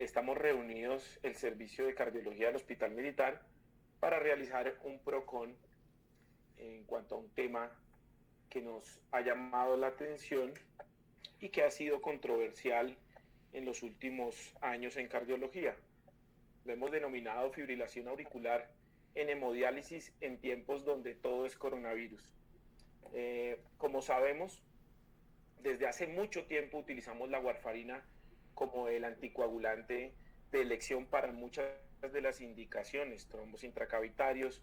estamos reunidos el Servicio de Cardiología del Hospital Militar para realizar un PROCON en cuanto a un tema que nos ha llamado la atención y que ha sido controversial en los últimos años en cardiología. Lo hemos denominado fibrilación auricular en hemodiálisis en tiempos donde todo es coronavirus. Como sabemos, desde hace mucho tiempo utilizamos la warfarina como el anticoagulante de elección para muchas de las indicaciones: trombos intracavitarios,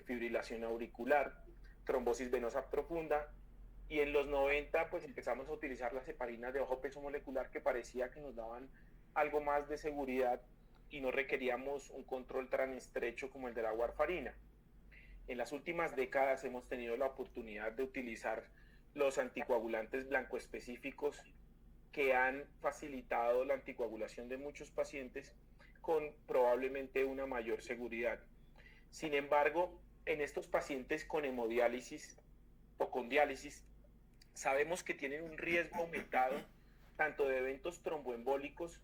fibrilación auricular, trombosis venosa profunda. Y en los 90 pues empezamos a utilizar las heparinas de bajo peso molecular, que parecía que nos daban algo más de seguridad y no requeríamos un control tan estrecho como el de la warfarina. En las últimas décadas hemos tenido la oportunidad de utilizar los anticoagulantes blancoespecíficos, que han facilitado la anticoagulación de muchos pacientes con probablemente una mayor seguridad. Sin embargo, en estos pacientes con hemodiálisis o con diálisis, sabemos que tienen un riesgo aumentado tanto de eventos tromboembólicos,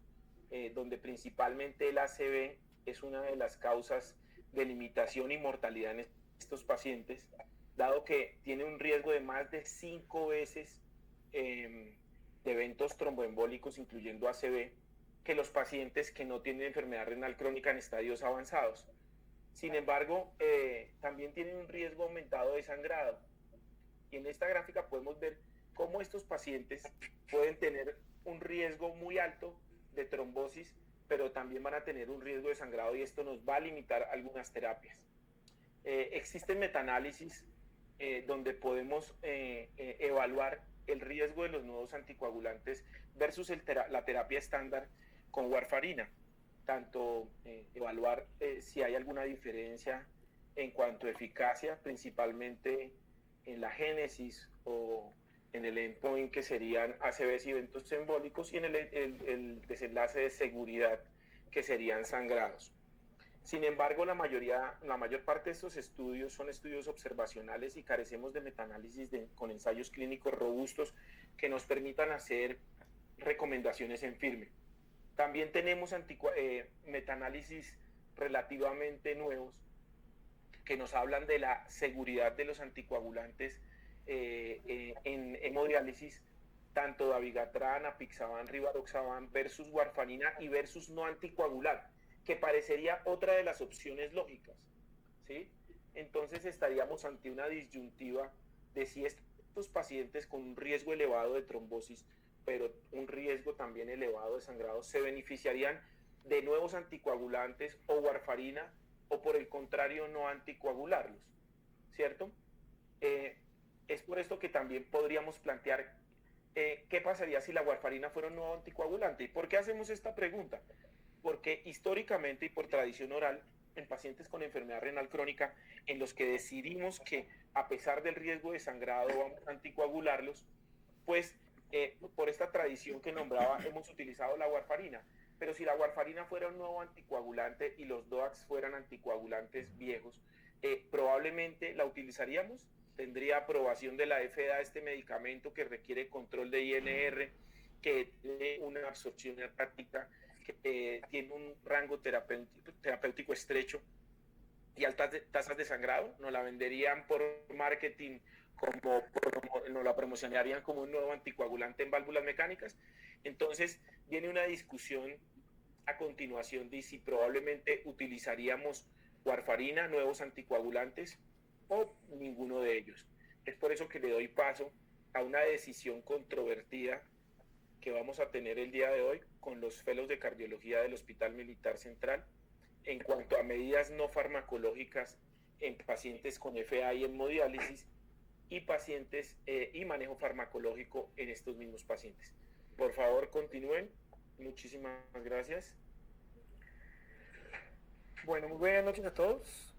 donde principalmente el ACV es una de las causas de limitación y mortalidad en estos pacientes, dado que tiene un riesgo de más de 5 veces de eventos tromboembólicos, incluyendo ACV, que los pacientes que no tienen enfermedad renal crónica en estadios avanzados. Sin embargo, también tienen un riesgo aumentado de sangrado. Y en esta gráfica podemos ver cómo estos pacientes pueden tener un riesgo muy alto de trombosis, pero también van a tener un riesgo de sangrado, y esto nos va a limitar algunas terapias. Existen metaanálisis donde podemos evaluar el riesgo de los nuevos anticoagulantes versus la terapia estándar con warfarina. Tanto evaluar si hay alguna diferencia en cuanto a eficacia, principalmente en la génesis o en el endpoint, que serían ACVs y eventos embólicos, y en el desenlace de seguridad, que serían sangrados. Sin embargo, la mayor parte de estos estudios son estudios observacionales y carecemos de metaanálisis con ensayos clínicos robustos que nos permitan hacer recomendaciones en firme. También tenemos metaanálisis relativamente nuevos que nos hablan de la seguridad de los anticoagulantes en hemodiálisis, tanto dabigatran, apixaban, rivaroxaban versus warfarina y versus no anticoagular, que parecería otra de las opciones lógicas, ¿sí? Entonces estaríamos ante una disyuntiva de si estos pacientes con un riesgo elevado de trombosis, pero un riesgo también elevado de sangrado, se beneficiarían de nuevos anticoagulantes o warfarina, o por el contrario no anticoagularlos, ¿cierto? Es por esto que también podríamos plantear qué pasaría si la warfarina fuera un nuevo anticoagulante. ¿Y por qué hacemos esta pregunta? Porque históricamente y por tradición oral, en pacientes con enfermedad renal crónica, en los que decidimos que a pesar del riesgo de sangrado vamos a anticoagularlos, pues por esta tradición que nombraba hemos utilizado la warfarina. Pero si la warfarina fuera un nuevo anticoagulante y los DOACs fueran anticoagulantes viejos, probablemente la utilizaríamos. Tendría aprobación de la FDA este medicamento, que requiere control de INR, que tiene una absorción errática, que tiene un rango terapéutico estrecho y altas tasas de sangrado. Nos la venderían por marketing, nos la promocionarían como un nuevo anticoagulante en válvulas mecánicas. Entonces viene una discusión a continuación de si probablemente utilizaríamos warfarina, nuevos anticoagulantes, o ninguno de ellos. Es por eso que le doy paso a una decisión controvertida que vamos a tener el día de hoy con los fellows de cardiología del Hospital Militar Central en cuanto a medidas no farmacológicas en pacientes con FA y hemodiálisis, y pacientes y manejo farmacológico en estos mismos pacientes. Por favor, continúen. Muchísimas gracias. Bueno, muy buenas noches a todos.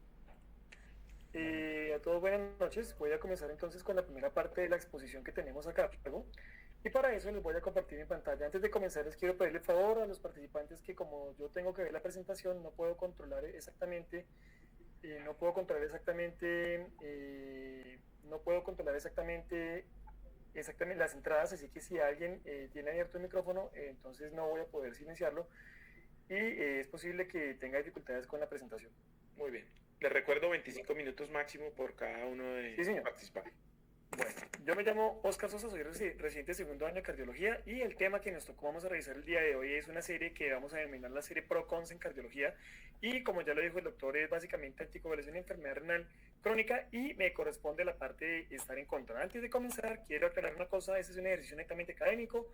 A todos buenas noches. Voy a comenzar entonces con la primera parte de la exposición que tenemos acá. Y para eso les voy a compartir mi pantalla. Antes de comenzar, les quiero pedirle favor a los participantes que, como yo tengo que ver la presentación, no puedo controlar exactamente las entradas, así que si alguien tiene abierto el micrófono, entonces no voy a poder silenciarlo. y es posible que tenga dificultades con la presentación. Muy bien. Les recuerdo 25 minutos máximo por cada uno de Sí, señor. participantes. Bueno, yo me llamo Oscar Sosa, soy residente de segundo año de cardiología y el tema que nos tocó vamos a revisar el día de hoy es una serie que vamos a denominar la serie ProCons en cardiología y como ya lo dijo el doctor es básicamente anticoagulación y enfermedad renal crónica y me corresponde la parte de estar en contra. Antes de comenzar quiero aclarar una cosa, este es un ejercicio netamente académico,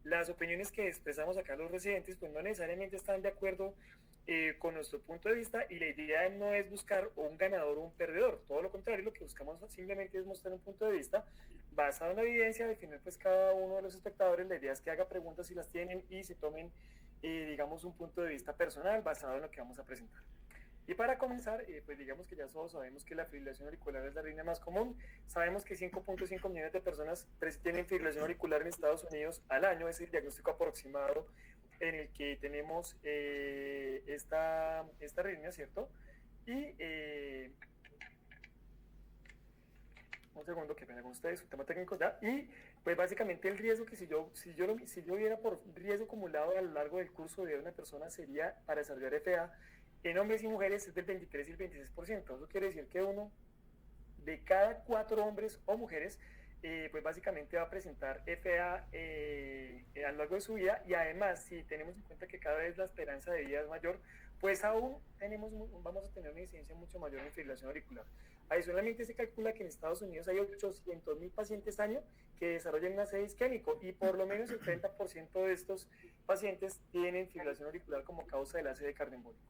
las opiniones que expresamos acá los residentes pues no necesariamente están de acuerdo con nuestro punto de vista y la idea no es buscar un ganador o un perdedor, todo lo contrario, lo que buscamos simplemente es mostrar un punto de vista basado en la evidencia, definir pues cada uno de los espectadores, la idea es que haga preguntas si las tienen y se tomen digamos un punto de vista personal basado en lo que vamos a presentar. Y para comenzar, pues digamos que ya todos sabemos que la fibrilación auricular es la arritmia más común. Sabemos que 5.5 millones de personas tienen fibrilación auricular en Estados Unidos al año, es el diagnóstico aproximado en el que tenemos esta arritmia, ¿cierto? Y un segundo, que pena con ustedes, un tema técnico ya. Y pues básicamente el riesgo que si yo viera por riesgo acumulado a lo largo del curso de una persona sería para desarrollar FA en hombres y mujeres es del 23 y el 26%. Eso quiere decir que uno de cada 4 hombres o mujeres pues básicamente va a presentar FA a lo largo de su vida y además si tenemos en cuenta que cada vez la esperanza de vida es mayor, pues aún vamos a tener una incidencia mucho mayor en fibrilación auricular. Adicionalmente se calcula que en Estados Unidos hay 800,000 pacientes año que desarrollan un ACE isquémico y por lo menos el 30% de estos pacientes tienen fibrilación auricular como causa del ACE cardioembólico.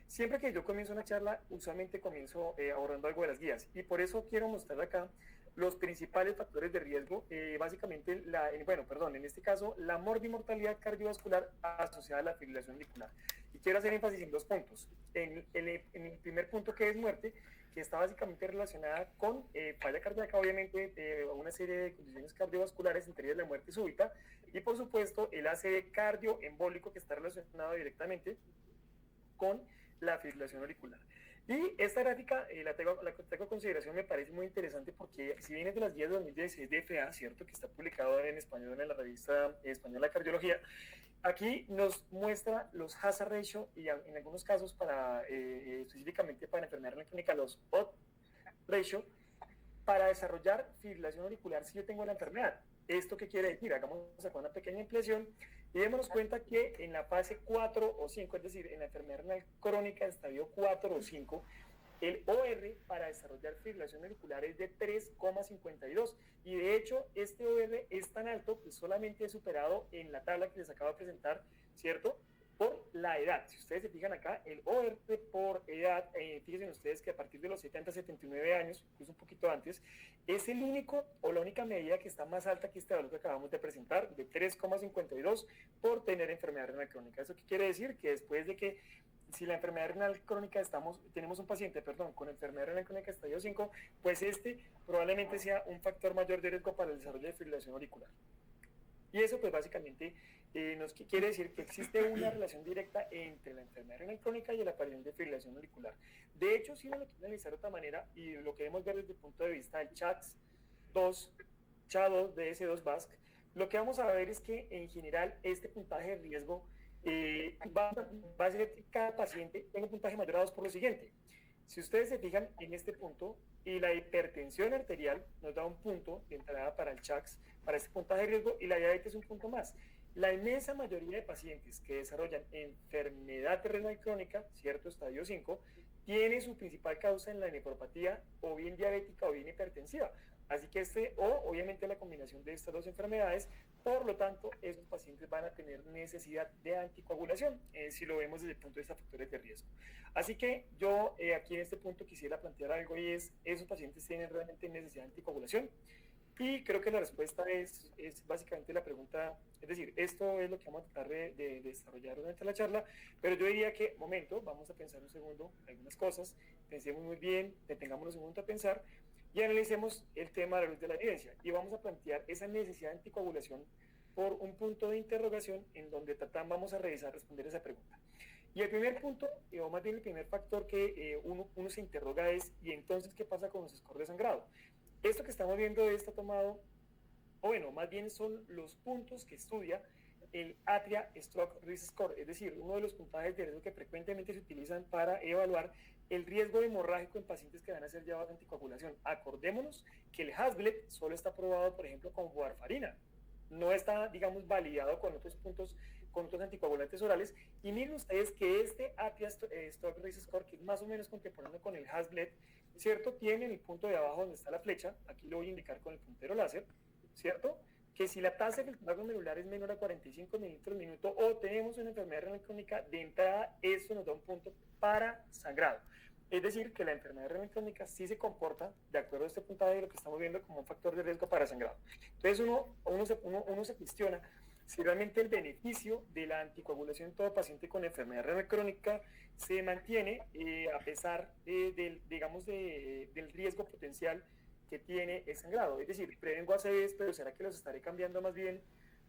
Siempre que yo comienzo una charla, usualmente comienzo ahorrando algo de las guías y por eso quiero mostrar acá los principales factores de riesgo, básicamente, en este caso, la morbimortalidad cardiovascular asociada a la fibrilación auricular. Y quiero hacer énfasis en 2 puntos. En el primer punto, que es muerte, que está básicamente relacionada con falla cardíaca, obviamente, una serie de condiciones cardiovasculares, entre ellas la muerte súbita, y por supuesto el ACV cardioembólico, que está relacionado directamente con la fibrilación auricular. Y esta gráfica la tengo a consideración, me parece muy interesante porque si viene de las guías de 2016 de FA, ¿cierto? Que está publicado en español en la revista española de cardiología, aquí nos muestra los hazard ratio y en algunos casos específicamente para enfermedad renal crónica los odds ratio para desarrollar fibrilación auricular si yo tengo la enfermedad. ¿Esto qué quiere decir? Hagamos acá una pequeña ampliación y démonos cuenta que en la fase 4 o 5, es decir, en la enfermedad renal crónica estadio 4 o 5, el OR para desarrollar fibrilación auricular es de 3,52 y de hecho este OR es tan alto que solamente es superado en la tabla que les acabo de presentar, ¿cierto? Por la edad. Si ustedes se fijan acá, el OR por edad, fíjense ustedes que a partir de los 70 a 79 años, incluso un poquito antes, es el único o la única medida que está más alta que este valor que acabamos de presentar, de 3,52 por tener enfermedad renal crónica. ¿Eso qué quiere decir? Que después de que si la enfermedad renal crónica tenemos un paciente, con enfermedad renal crónica estadio 5, pues probablemente sea un factor mayor de riesgo para el desarrollo de fibrilación auricular. Y eso pues básicamente nos quiere decir que existe una relación directa entre la enfermedad renal crónica y la aparición de fibrilación auricular. De hecho, si uno lo quiere analizar de otra manera, y lo queremos ver desde el punto de vista del CHA2, DS2-VASC, lo que vamos a ver es que en general este puntaje de riesgo va a ser que cada paciente tenga un puntaje mayor a 2 por lo siguiente. Si ustedes se fijan en este punto, y la hipertensión arterial nos da un punto de entrada para el CHACS, para este puntaje de riesgo, y la diabetes un punto más. La inmensa mayoría de pacientes que desarrollan enfermedad renal crónica, cierto, estadio 5, tiene su principal causa en la nefropatía o bien diabética o bien hipertensiva. Así que obviamente la combinación de estas 2 enfermedades, por lo tanto, esos pacientes van a tener necesidad de anticoagulación, si lo vemos desde el punto de vista de factores de riesgo. Así que yo aquí en este punto quisiera plantear algo y es, ¿esos pacientes tienen realmente necesidad de anticoagulación? Y creo que la respuesta es básicamente la pregunta, es decir, esto es lo que vamos a tratar de desarrollar durante la charla, pero yo diría que, vamos a pensar un segundo algunas cosas, pensemos muy bien, detengámonos un segundo a pensar, y analicemos el tema a la luz de la evidencia y vamos a plantear esa necesidad de anticoagulación por un punto de interrogación en donde vamos a responder esa pregunta. Y el primer punto, o más bien el primer factor que uno se interroga es, ¿y entonces qué pasa con los scores de sangrado? Esto que estamos viendo está tomado, más bien son los puntos que estudia el Atria Stroke Risk Score, es decir, uno de los puntajes de riesgo que frecuentemente se utilizan para evaluar el riesgo hemorrágico en pacientes que van a ser llevados a anticoagulación. Acordémonos que el Hasblet solo está aprobado, por ejemplo, con warfarina, no está, digamos, validado con otros puntos, con otros anticoagulantes orales. Y miren ustedes que este Atria Stroke Risk Score, que es más o menos contemporáneo con el Hasblet, ¿cierto? Tiene en el punto de abajo donde está la flecha, aquí lo voy a indicar con el puntero láser, ¿cierto? Que si la tasa de filtrado glomerular es menor a 45 mililitros minuto o tenemos una enfermedad renal crónica, de entrada esto nos da un punto para sangrado. Es decir, que la enfermedad renal crónica sí se comporta, de acuerdo a este puntaje de lo que estamos viendo, como un factor de riesgo para sangrado. Entonces uno se cuestiona si realmente el beneficio de la anticoagulación en todo paciente con enfermedad renal crónica se mantiene a pesar del riesgo potencial que tiene el sangrado. Es decir, prevengo ACVs, pero ¿será que los estaré cambiando más bien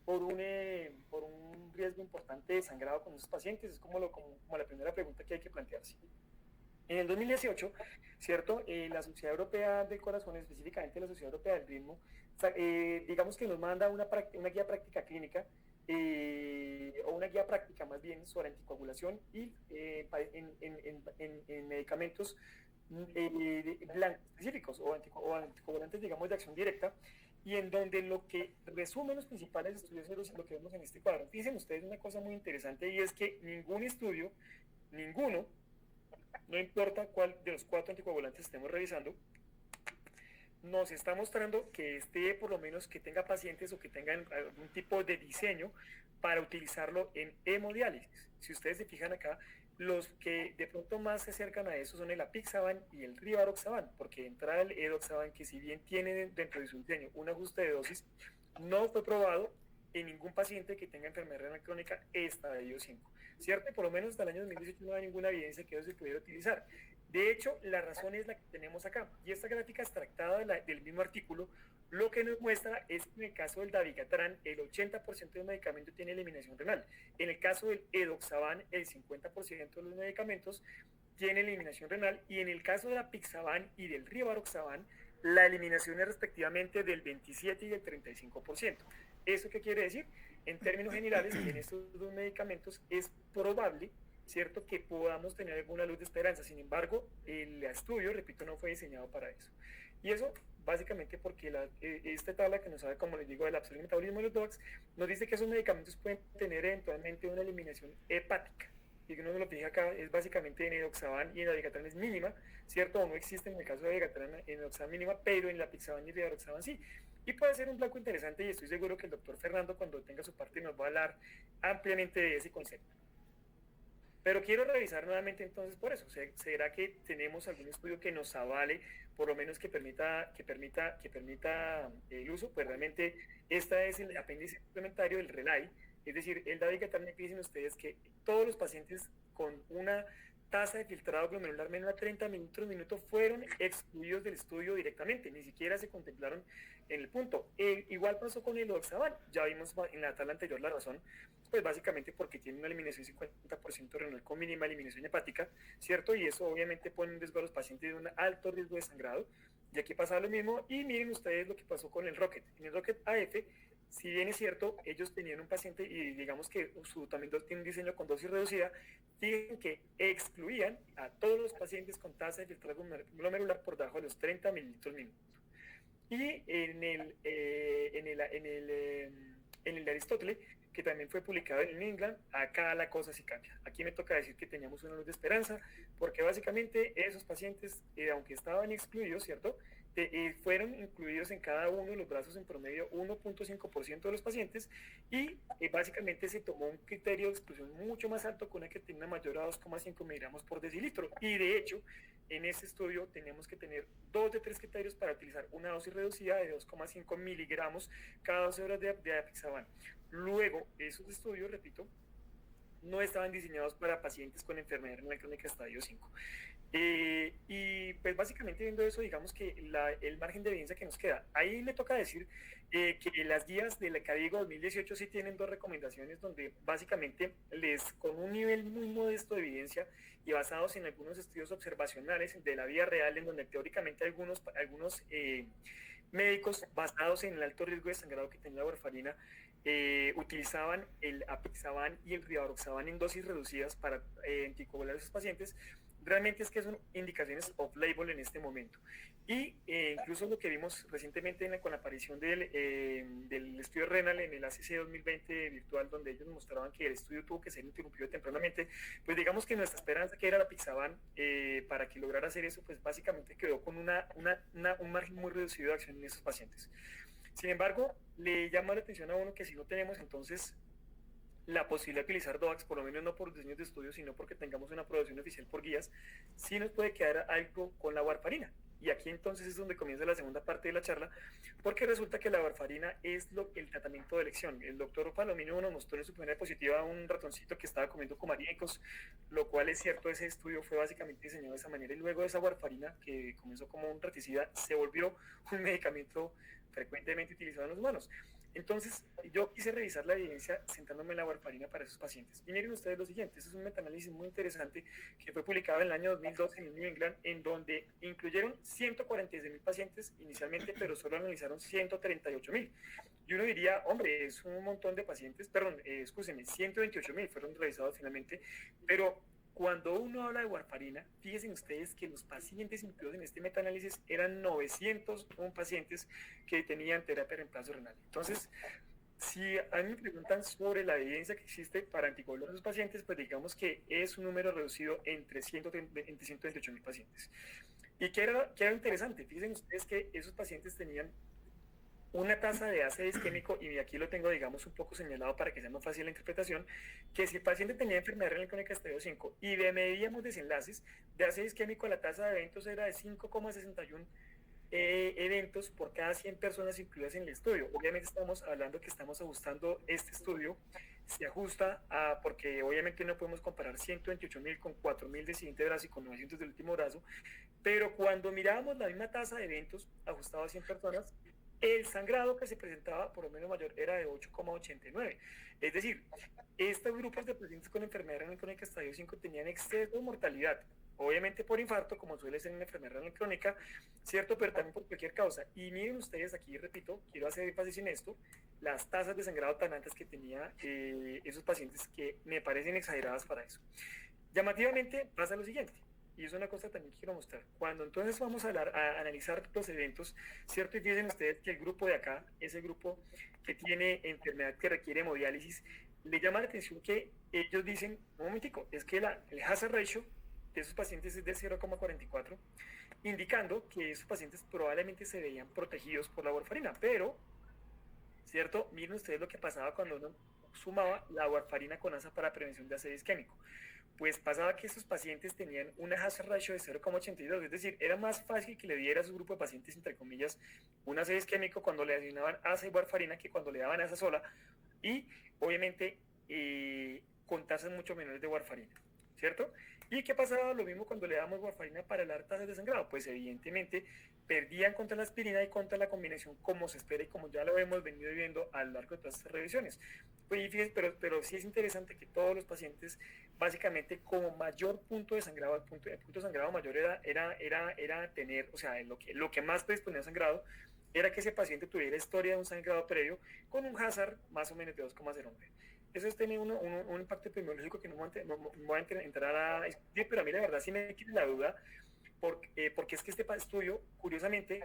por un riesgo importante de sangrado con esos pacientes? Es como la primera pregunta que hay que plantearse. En el 2018, ¿cierto? La Sociedad Europea del Corazón, específicamente la Sociedad Europea del Ritmo, digamos que nos manda una guía práctica clínica, o una guía práctica más bien sobre anticoagulación y en medicamentos blancos específicos o anticoagulantes, digamos, de acción directa, y en donde lo que resumen los principales estudios es lo que vemos en este cuadro. Fíjense ustedes una cosa muy interesante, y es que ningún estudio, ninguno, no importa cuál de los 4 anticoagulantes estemos revisando, nos está mostrando que por lo menos que tenga pacientes o que tengan algún tipo de diseño para utilizarlo en hemodiálisis. Si ustedes se fijan acá, los que de pronto más se acercan a eso son el apixaban y el rivaroxaban, porque de entrada el edoxaban, que si bien tiene dentro de su diseño un ajuste de dosis, no fue probado en ningún paciente que tenga enfermedad renal crónica estadio 5, ¿cierto? Por lo menos hasta el año 2018 no hay ninguna evidencia que eso se pudiera utilizar. De hecho, la razón es la que tenemos acá, y esta gráfica extractada del mismo artículo lo que nos muestra es que en el caso del dabigatran el 80% del medicamento tiene eliminación renal. En el caso del edoxaban el 50% de los medicamentos tiene eliminación renal, y en el caso del apixaban y del rivaroxaban la eliminación es respectivamente del 27 y del 35%. ¿Eso qué quiere decir? En términos generales, en estos dos medicamentos es probable, ¿cierto?, que podamos tener alguna luz de esperanza. Sin embargo, el estudio, repito, no fue diseñado para eso. Y eso básicamente porque esta tabla que nos habla, como les digo, del absorción y metabolismo de los DOACs, nos dice que esos medicamentos pueden tener eventualmente una eliminación hepática. Y que uno se lo fija acá, es básicamente en edoxaban y en dabigatran es mínima, ¿cierto? O no existe en el caso de dabigatran en edoxaban mínima, pero en la apixaban y rivaroxaban sí. Y puede ser un blanco interesante, y estoy seguro que el doctor Fernando, cuando tenga su parte, nos va a hablar ampliamente de ese concepto. Pero quiero revisar nuevamente entonces por eso. ¿Será que tenemos algún estudio que nos avale, por lo menos que permita el uso? Pues realmente esta es el apéndice complementario del RELAI, es decir, el dabigatran. Me dicen ustedes que todos los pacientes con una tasa de filtrado glomerular menor a 30 mililitros minuto fueron excluidos del estudio directamente, ni siquiera se contemplaron en el punto. Igual pasó con el edoxaban, ya vimos en la tabla anterior la razón, pues básicamente porque tiene una eliminación 50% renal con mínima eliminación hepática, ¿cierto? Y eso obviamente pone en riesgo a los pacientes de un alto riesgo de sangrado. Y aquí pasa lo mismo, y miren ustedes lo que pasó con el Rocket. En el Rocket AF, si bien es cierto, ellos tenían un paciente, y digamos que también tiene un diseño con dosis reducida, tienen que excluían a todos los pacientes con tasa de filtrado glomerular por debajo de los 30 mililitros minuto. Y en el Aristóteles, que también fue publicado en England, acá la cosa sí cambia. Aquí me toca decir que teníamos una luz de esperanza, porque básicamente esos pacientes, aunque estaban excluidos, ¿cierto?, fueron incluidos en cada uno de los brazos en promedio 1.5% de los pacientes, y básicamente se tomó un criterio de exclusión mucho más alto con el que tenía una mayor a 2,5 miligramos por decilitro. Y de hecho, en este estudio tenemos que tener 2 de 3 criterios para utilizar una dosis reducida de 2,5 miligramos cada 12 horas de apixaban. Luego, esos estudios, repito, no estaban diseñados para pacientes con enfermedad renal crónica estadio 5. Y pues básicamente viendo eso, digamos que el margen de evidencia que nos queda, ahí me toca decir que las guías de la CADIGO 2018 sí tienen 2 recomendaciones donde básicamente con un nivel muy modesto de evidencia y basados en algunos estudios observacionales de la vida real, en donde teóricamente algunos médicos basados en el alto riesgo de sangrado que tenía la warfarina utilizaban el apixaban y el rivaroxaban en dosis reducidas para anticoagular a esos pacientes, realmente es que son indicaciones off-label en este momento. Y incluso lo que vimos recientemente con la aparición del estudio renal en el ACC 2020 virtual, donde ellos mostraban que el estudio tuvo que ser interrumpido tempranamente, pues digamos que nuestra esperanza, que era la Pixaban, para que lograra hacer eso, pues básicamente quedó con un margen muy reducido de acción en esos pacientes. Sin embargo, le llama la atención a uno que si no tenemos entonces la posibilidad de utilizar DOACs, por lo menos no por diseños de estudio, sino porque tengamos una aprobación oficial por guías, sí nos puede quedar algo con la warfarina. Y aquí entonces es donde comienza la segunda parte de la charla, porque resulta que la warfarina es el tratamiento de elección. El doctor Palomino nos mostró en su primera diapositiva un ratoncito que estaba comiendo comarínicos, lo cual es cierto, ese estudio fue básicamente diseñado de esa manera, y luego esa warfarina, que comenzó como un raticida, se volvió un medicamento frecuentemente utilizado en los humanos. Entonces, yo quise revisar la evidencia sentándome en la warfarina para esos pacientes. Y miren ustedes lo siguiente, este es un metaanálisis muy interesante que fue publicado en el año 2012 en el New England, en donde incluyeron 146.000 pacientes inicialmente, pero solo analizaron 138.000. Y uno diría, hombre, es un montón de pacientes, perdón, excúsenme, 128.000 fueron revisados finalmente, pero cuando uno habla de warfarina, fíjense ustedes que los pacientes incluidos en este metaanálisis eran 901 pacientes que tenían terapia de reemplazo renal. Entonces, si a mí me preguntan sobre la evidencia que existe para anticoagular a los pacientes, pues digamos que es un número reducido entre 128.000 pacientes. ¿Y qué era interesante? Fíjense ustedes que esos pacientes tenían una tasa de ACE isquémico, y aquí lo tengo, digamos, un poco señalado para que sea más fácil la interpretación, que si el paciente tenía enfermedad renal crónica estadio 5 y medíamos desenlaces de ACE isquémico, la tasa de eventos era de 5,61 eventos por cada 100 personas incluidas en el estudio. Obviamente estamos hablando que estamos ajustando este estudio, se ajusta porque obviamente no podemos comparar 128.000 con 4.000 del siguiente brazo y con 900 del último brazo, pero cuando mirábamos la misma tasa de eventos ajustado a 100 personas, el sangrado que se presentaba por lo menos mayor era de 8,89. Es decir, estos grupos de pacientes con enfermedad renal crónica estadio 5 tenían exceso de mortalidad, obviamente por infarto, como suele ser en la enfermedad renal crónica, ¿cierto? Pero también por cualquier causa. Y miren ustedes, aquí repito, quiero hacer énfasis en esto, las tasas de sangrado tan altas que tenía esos pacientes, que me parecen exageradas para eso. Llamativamente pasa lo siguiente, y es una cosa también que quiero mostrar. Cuando entonces vamos a analizar los eventos, ¿cierto? Y dicen ustedes que el grupo de acá, ese grupo que tiene enfermedad que requiere hemodiálisis, le llama la atención que ellos dicen, un momentico, es que el hazard ratio de esos pacientes es de 0,44, indicando que esos pacientes probablemente se veían protegidos por la warfarina, pero, ¿cierto? Miren ustedes lo que pasaba cuando uno sumaba la warfarina con ASA para prevención de ACE isquémico. Pues pasaba que esos pacientes tenían una hazard ratio de 0,82, es decir, era más fácil que le diera a su grupo de pacientes, entre comillas, un ACE isquémico cuando le asignaban ASA y warfarina que cuando le daban ASA sola, y obviamente con tasas mucho menores de warfarina, ¿cierto? ¿Y qué pasaba? Lo mismo cuando le damos warfarina para las tasas de sangrado, pues evidentemente perdían contra la aspirina y contra la combinación, como se espera y como ya lo hemos venido viendo a lo largo de todas estas revisiones. Pues, pero sí es interesante que todos los pacientes, básicamente, como mayor punto de sangrado, el punto de sangrado mayor era tener, o sea, lo que más predisponía a sangrado era que ese paciente tuviera historia de un sangrado previo con un hazard más o menos de 2,09. Eso tiene un impacto epidemiológico que no voy a entrar a discutir, pero a mí la verdad sí me quita la duda, porque es que este estudio, curiosamente,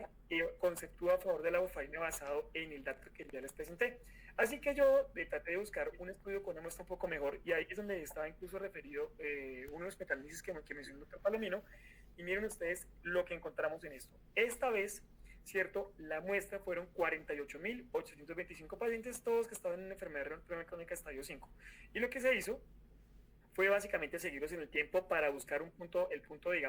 conceptúa a favor de la warfarina basado en el dato que ya les presenté. Así que yo traté de buscar un estudio con una muestra un poco mejor, y ahí es donde estaba incluso referido uno de los metaanálisis que mencionó el doctor Palomino, y miren ustedes lo que encontramos en esto. Esta vez, ¿cierto? La muestra fueron 48.825 pacientes, todos que estaban en enfermedad renal crónica estadio 5. Y lo que se hizo fue básicamente seguirlos en el tiempo para buscar el punto de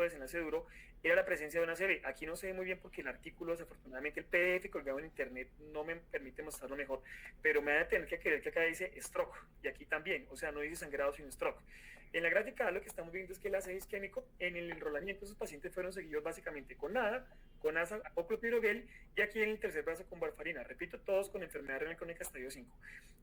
desenlace duro era la presencia de una CB. Aquí no se ve muy bien porque el artículo, desafortunadamente el PDF colgado en internet no me permite mostrarlo mejor, pero me van a tener que creer que acá dice stroke, y aquí también, o sea, no dice sangrado sino stroke. En la gráfica lo que estamos viendo es que el ACE isquémico en el enrolamiento de esos pacientes fueron seguidos básicamente con nada, con ASA o clopidogrel, y aquí en el tercer brazo con warfarina. Repito, todos con enfermedad renal crónica estadio 5.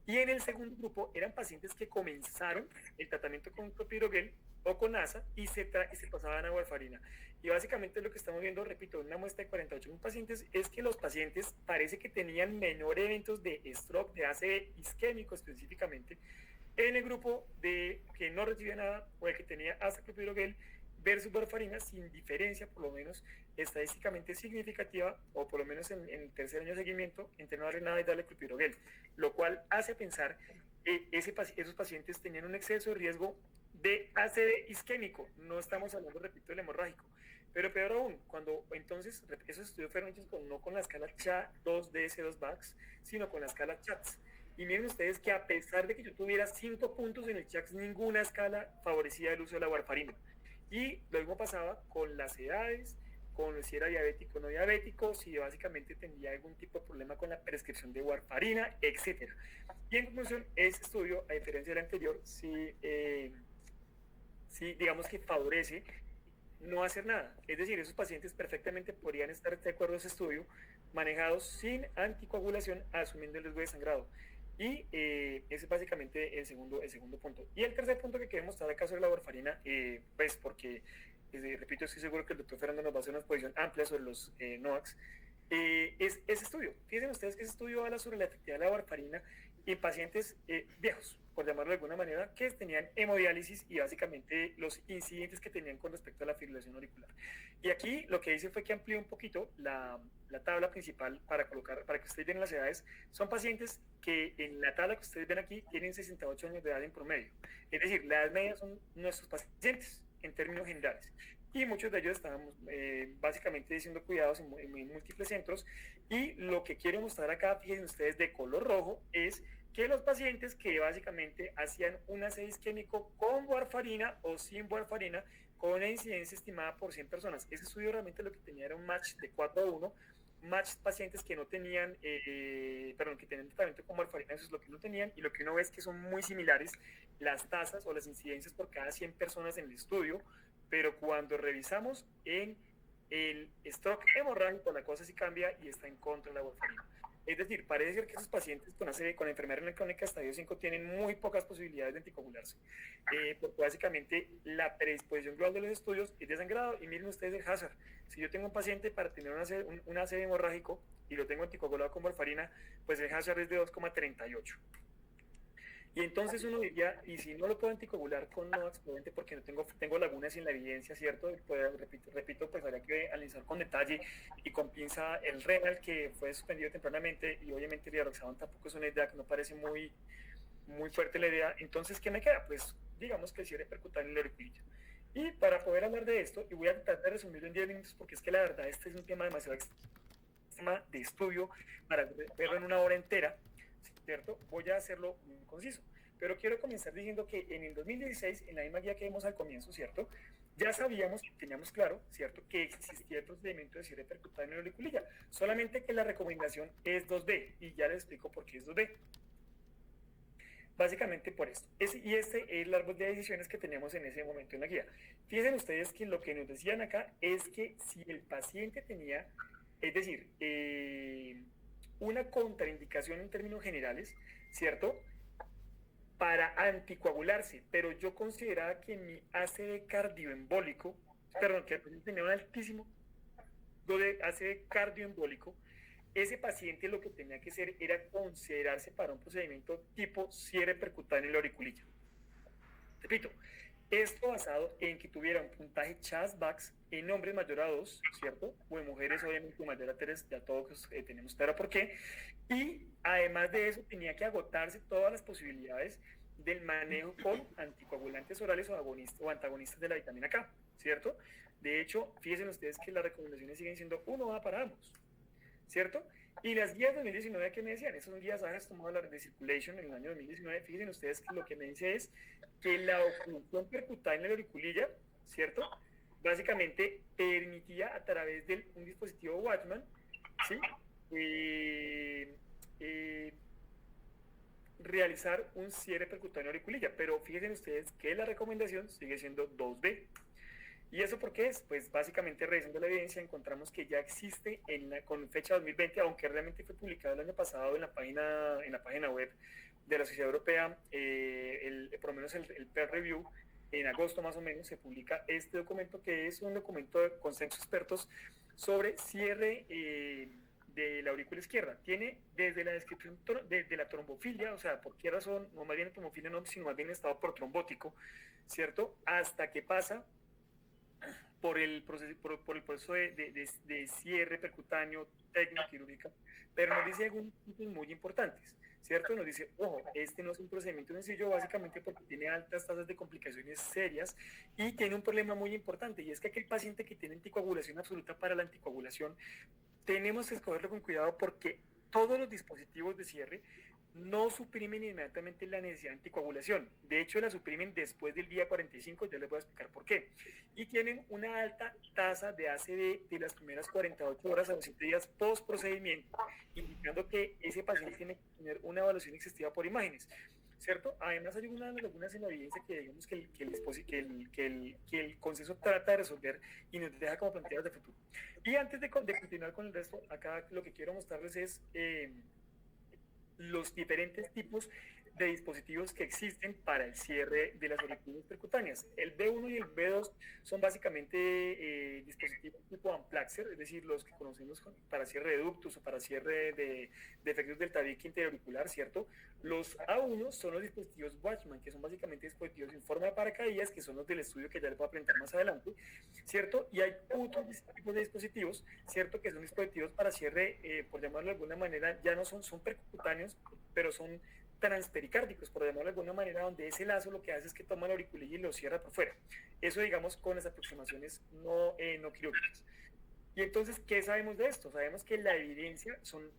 Y en el segundo grupo eran pacientes que comenzaron el tratamiento con clopidogrel o con ASA y se pasaban a warfarina. Y básicamente lo que estamos viendo, repito, en una muestra de 48.000 pacientes, es que los pacientes parece que tenían menor eventos de stroke, de ACV isquémico específicamente, en el grupo de que no recibía nada o el que tenía ASA clopidogrel versus warfarina, sin diferencia, por lo menos estadísticamente significativa, o por lo menos en el tercer año de seguimiento, entre no darle nada y darle clopidogrel, lo cual hace pensar que esos pacientes tenían un exceso de riesgo de ACV isquémico. No estamos hablando, repito, del hemorrágico. Pero peor aún, cuando entonces esos estudios fueron hechos no con la escala CHA2DS2-VAX, sino con la escala CHATS. Y miren ustedes que a pesar de que yo tuviera 5 puntos en el CHATS, ninguna escala favorecía el uso de la warfarina. Y lo mismo pasaba con las edades, con si era diabético o no diabético, si básicamente tenía algún tipo de problema con la prescripción de warfarina, etc. Y en conclusión, ese estudio, a diferencia del anterior, sí digamos que favorece no hacer nada. Es decir, esos pacientes perfectamente podrían estar de acuerdo a ese estudio, manejados sin anticoagulación, asumiendo el riesgo de sangrado. Y ese es básicamente el segundo punto. Y el tercer punto que queremos mostrar acá sobre la warfarina, pues porque, repito, estoy seguro que el doctor Fernando nos va a hacer una exposición amplia sobre los NOACs, es ese estudio. Fíjense ustedes que ese estudio habla sobre la efectividad de la warfarina en pacientes viejos, por llamarlo de alguna manera, que tenían hemodiálisis y básicamente los incidentes que tenían con respecto a la fibrilación auricular. Y aquí lo que hice fue que amplié un poquito la tabla principal para que ustedes vean las edades. Son pacientes que en la tabla que ustedes ven aquí tienen 68 años de edad en promedio. Es decir, la edad media son nuestros pacientes en términos generales. Y muchos de ellos estaban básicamente siendo cuidados en múltiples centros. Y lo que quiero mostrar acá, fíjense ustedes, de color rojo, es que los pacientes que básicamente hacían un ACV isquémico con warfarina o sin warfarina, con una incidencia estimada por 100 personas. Ese estudio realmente lo que tenía era un match de 4-1, match pacientes que no tenían, que tenían tratamiento con warfarina, eso es lo que no tenían, y lo que uno ve es que son muy similares las tasas o las incidencias por cada 100 personas en el estudio, pero cuando revisamos en el stroke hemorrágico, la cosa sí cambia y está en contra de la warfarina. Es decir, parece ser que esos pacientes con enfermedad renal crónica estadio 5 tienen muy pocas posibilidades de anticoagularse, porque básicamente la predisposición global de los estudios es de sangrado. Y miren ustedes el hazard. Si yo tengo un paciente para tener un ACV hemorrágico y lo tengo anticoagulado con warfarina, pues el hazard es de 2,38. Y entonces uno diría, y si no lo puedo anticoagular con NOACs, probablemente porque no tengo lagunas en la evidencia, ¿cierto? Pues, repito, pues habría que analizar con detalle y con pinza el renal, que fue suspendido tempranamente, y obviamente el diroxaban tampoco es una idea que no parece muy fuerte la idea. Entonces, ¿qué me queda? Pues digamos que el cierre percutáneo en el auriculillo. Y para poder hablar de esto, y voy a tratar de resumirlo en 10 minutos, porque es que la verdad este es un tema demasiado de estudio para verlo en una hora entera, ¿cierto? Voy a hacerlo muy conciso, pero quiero comenzar diciendo que en el 2016, en la misma guía que vimos al comienzo, ¿cierto? Ya sabíamos, teníamos claro, ¿cierto?, que existía el procedimiento de cierre percutáneo en la auriculilla, solamente que la recomendación es 2B, y ya les explico por qué es 2B. Básicamente por esto. Y este es el árbol de decisiones que teníamos en ese momento en la guía. Fíjense ustedes que lo que nos decían acá es que si el paciente tenía, es decir, una contraindicación en términos generales, ¿cierto?, para anticoagularse, pero yo consideraba que mi ACV cardioembólico, que tenía un altísimo de ACV cardioembólico, ese paciente lo que tenía que hacer era considerarse para un procedimiento tipo cierre percutáneo en la auriculilla. Repito, esto basado en que tuviera un puntaje CHAS-VAX en hombres mayor a 2, ¿cierto? O en mujeres obviamente mayor a 3, ya todos tenemos claro por qué. Y además de eso tenía que agotarse todas las posibilidades del manejo con anticoagulantes orales o antagonistas de la vitamina K, ¿cierto? De hecho, fíjense ustedes que las recomendaciones siguen siendo 1A para ambos, ¿cierto? Y las guías de 2019 que me decían, esas son guías AJAS tomadas de Circulation en el año 2019, fíjense ustedes que lo que me dice es que la oclusión percutánea en la auriculilla, ¿cierto?, básicamente permitía a través de un dispositivo Watchman, ¿sí?, realizar un cierre percutáneo auriculilla, pero fíjense ustedes que la recomendación sigue siendo 2B. ¿Y eso por qué es? Pues básicamente revisando la evidencia encontramos que ya existe con fecha 2020, aunque realmente fue publicado el año pasado en la página web, de la Sociedad Europea, por lo menos el peer review, en agosto más o menos se publica este documento, que es un documento de consenso expertos sobre cierre de la aurícula izquierda. Tiene desde la descripción de la trombofilia, o sea, por qué razón, no más bien trombofilia, no, sino más bien estado por trombótico, ¿cierto? Hasta que pasa por el proceso de cierre percutáneo, técnica quirúrgica, pero nos dice algunos puntos muy importantes, ¿cierto? Nos dice, ojo, este no es un procedimiento sencillo, básicamente porque tiene altas tasas de complicaciones serias y tiene un problema muy importante, y es que aquel paciente que tiene anticoagulación absoluta, para la anticoagulación tenemos que escogerlo con cuidado, porque todos los dispositivos de cierre no suprimen inmediatamente la necesidad de anticoagulación. De hecho, la suprimen después del día 45, ya les voy a explicar por qué. Y tienen una alta tasa de ACD de las primeras 48 horas a los 7 días post procedimiento, indicando que ese paciente tiene que tener una evaluación exhaustiva por imágenes, ¿cierto? Además, hay algunas lagunas en la evidencia que digamos que el consenso trata de resolver y nos deja como planteadas de futuro. Y antes de continuar con el resto, acá lo que quiero mostrarles es los diferentes tipos de dispositivos que existen para el cierre de las auriculares percutáneas. El B1 y el B2 son básicamente dispositivos tipo Amplaxer, es decir, los que conocemos para cierre de ductos o para cierre de efectos del tabique interauricular, ¿cierto? Los A1 son los dispositivos Watchman, que son básicamente dispositivos en forma de paracaídas, que son los del estudio que ya les voy a presentar más adelante, ¿cierto? Y hay otros tipos de dispositivos, ¿cierto? Que son dispositivos para cierre, por llamarlo de alguna manera, ya no son percutáneos, pero son transpericárdicos, por llamarlo de alguna manera, donde ese lazo lo que hace es que toma la auriculilla y lo cierra por fuera. Eso, digamos, con las aproximaciones no quirúrgicas. Y entonces, ¿qué sabemos de esto? Sabemos que la evidencia son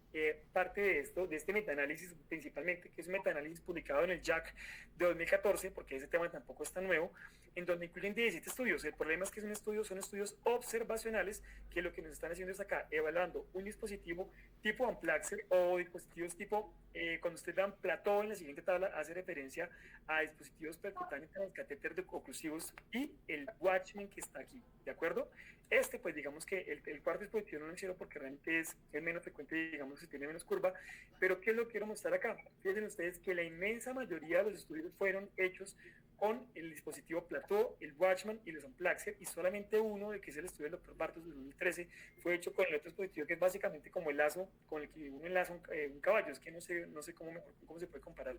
parte de esto, de este metaanálisis principalmente, que es un metaanálisis publicado en el JACC de 2014, porque ese tema tampoco es tan nuevo, en donde incluyen 17 estudios. El problema es que son estudios observacionales, que lo que nos están haciendo es acá evaluando un dispositivo tipo Amplaxer o dispositivos tipo, cuando ustedes dan plató en la siguiente tabla, hace referencia a dispositivos percutáneos transcatéter oclusivos y el Watchman que está aquí, ¿de acuerdo? Este, pues digamos que el cuarto dispositivo no lo hicieron porque realmente es menos frecuente, digamos que tiene menos curva, pero ¿qué es lo que quiero mostrar acá? Fíjense ustedes que la inmensa mayoría de los estudios fueron hechos con el dispositivo Plateau, el Watchman y los Amplaxer, y solamente uno, que es el estudio del doctor Bartos de 2013, fue hecho con el otro dispositivo, que es básicamente como el lazo con el que uno enlaza un caballo. Es que no sé cómo se puede comparar.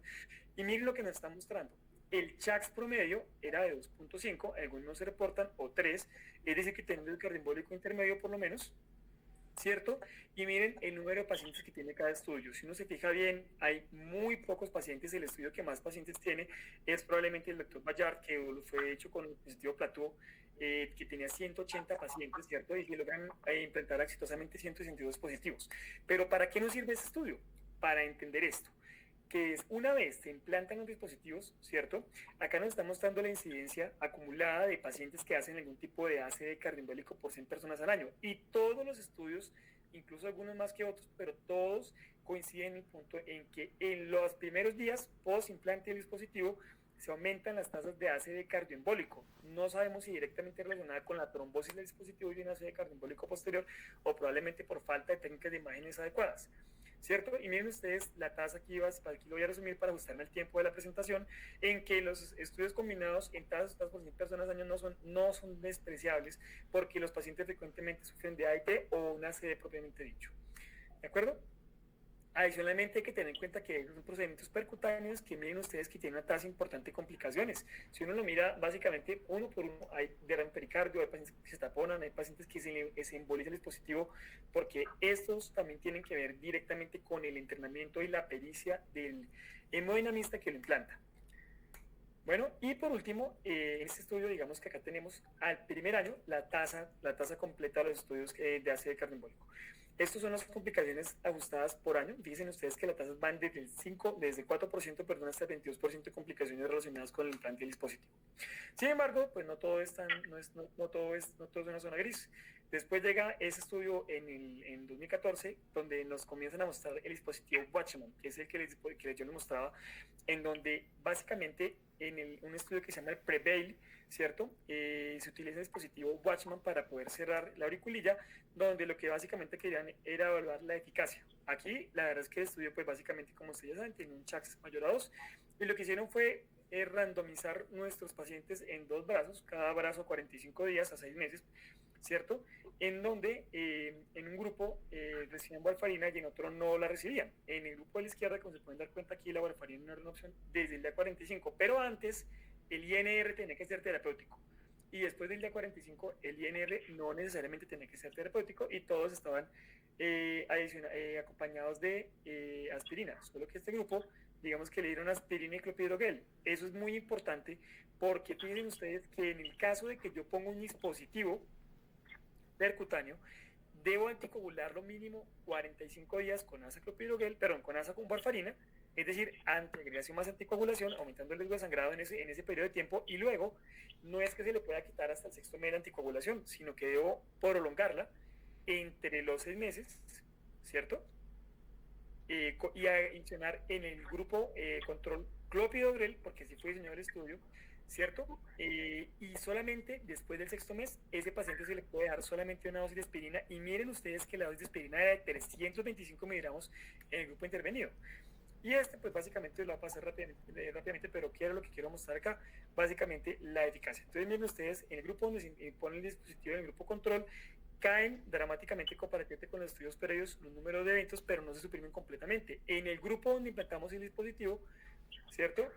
Y miren lo que nos está mostrando. El CHACS promedio era de 2.5, algunos no se reportan, o 3, es decir, que tenemos el cardioembólico intermedio por lo menos, ¿cierto? Y miren el número de pacientes que tiene cada estudio. Si uno se fija bien, hay muy pocos pacientes. El estudio que más pacientes tiene es probablemente el doctor Bayard, que fue hecho con el dispositivo Plateau, que tenía 180 pacientes, ¿cierto? Y que logran implantar exitosamente 162 positivos. Pero ¿para qué nos sirve ese estudio? Para entender esto, que es una vez se implantan los dispositivos, ¿cierto? Acá nos está mostrando la incidencia acumulada de pacientes que hacen algún tipo de ACD cardioembólico por 100 personas al año. Y todos los estudios, incluso algunos más que otros, pero todos coinciden en el punto en que en los primeros días post implante del dispositivo se aumentan las tasas de ACD cardioembólico. No sabemos si directamente relacionada con la trombosis del dispositivo y un ACD cardioembólico posterior, o probablemente por falta de técnicas de imágenes adecuadas, ¿cierto? Y miren ustedes la tasa aquí lo voy a resumir para ajustarme al tiempo de la presentación, en que los estudios combinados en tasas por 100 personas al año no son despreciables, porque los pacientes frecuentemente sufren de AIT o una ACD propiamente dicho, ¿de acuerdo? Adicionalmente hay que tener en cuenta que hay procedimientos percutáneos que miren ustedes que tienen una tasa importante de complicaciones. Si uno lo mira básicamente uno por uno, hay derrame pericardio, hay pacientes que se taponan, hay pacientes que se emboliza el dispositivo, porque estos también tienen que ver directamente con el entrenamiento y la pericia del hemodinamista que lo implanta. Bueno, y por último, en este estudio, digamos que acá tenemos al primer año la tasa completa de los estudios de ACD cardioembólico. Estas son las complicaciones ajustadas por año. Fíjense ustedes que las tasas van desde el 4%, perdón, hasta el 22% de complicaciones relacionadas con el implante del dispositivo. Sin embargo, pues no todo es una zona gris. Después llega ese estudio en 2014, donde nos comienzan a mostrar el dispositivo Watchman, que es el que yo les mostraba, en donde básicamente un estudio que se llama el Prevail, ¿cierto? Se utiliza el dispositivo Watchman para poder cerrar la auriculilla, donde lo que básicamente querían era evaluar la eficacia. Aquí la verdad es que el estudio, pues básicamente, como ustedes ya saben, tiene un CHACS mayor a 2, y lo que hicieron fue randomizar nuestros pacientes en 2 brazos, cada brazo 45 días a 6 meses, ¿cierto? En donde en un grupo recibían warfarina y en otro no la recibían. En el grupo de la izquierda, como se pueden dar cuenta aquí, la warfarina no era una opción desde el día 45, pero antes el INR tenía que ser terapéutico. Y después del día 45, el INR no necesariamente tenía que ser terapéutico y todos estaban acompañados de aspirina. Solo que este grupo, digamos que le dieron aspirina y clopidogrel. Eso es muy importante porque piensen ustedes que en el caso de que yo ponga un dispositivo percutáneo, debo anticoagularlo mínimo 45 días con azaclopidogrel, perdón, con asa con warfarina, es decir, antiagregación más anticoagulación, aumentando el riesgo de sangrado en ese periodo de tiempo, y luego no es que se le pueda quitar hasta el sexto mes la anticoagulación, sino que debo prolongarla entre los 6 meses, ¿cierto? Y adicionar en el grupo control clopidogrel, porque así fue diseñado el estudio, ¿cierto? Y solamente después del sexto mes, ese paciente se le puede dar solamente una dosis de aspirina, y miren ustedes que la dosis de aspirina era de 325 miligramos en el grupo intervenido. Y pues básicamente lo va a pasar rápidamente, pero ¿qué era lo que quiero mostrar acá? Básicamente la eficacia. Entonces miren ustedes, en el grupo donde se pone el dispositivo, en el grupo control, caen dramáticamente comparativamente con los estudios previos los números de eventos, pero no se suprimen completamente. En el grupo donde implantamos el dispositivo, ¿cierto?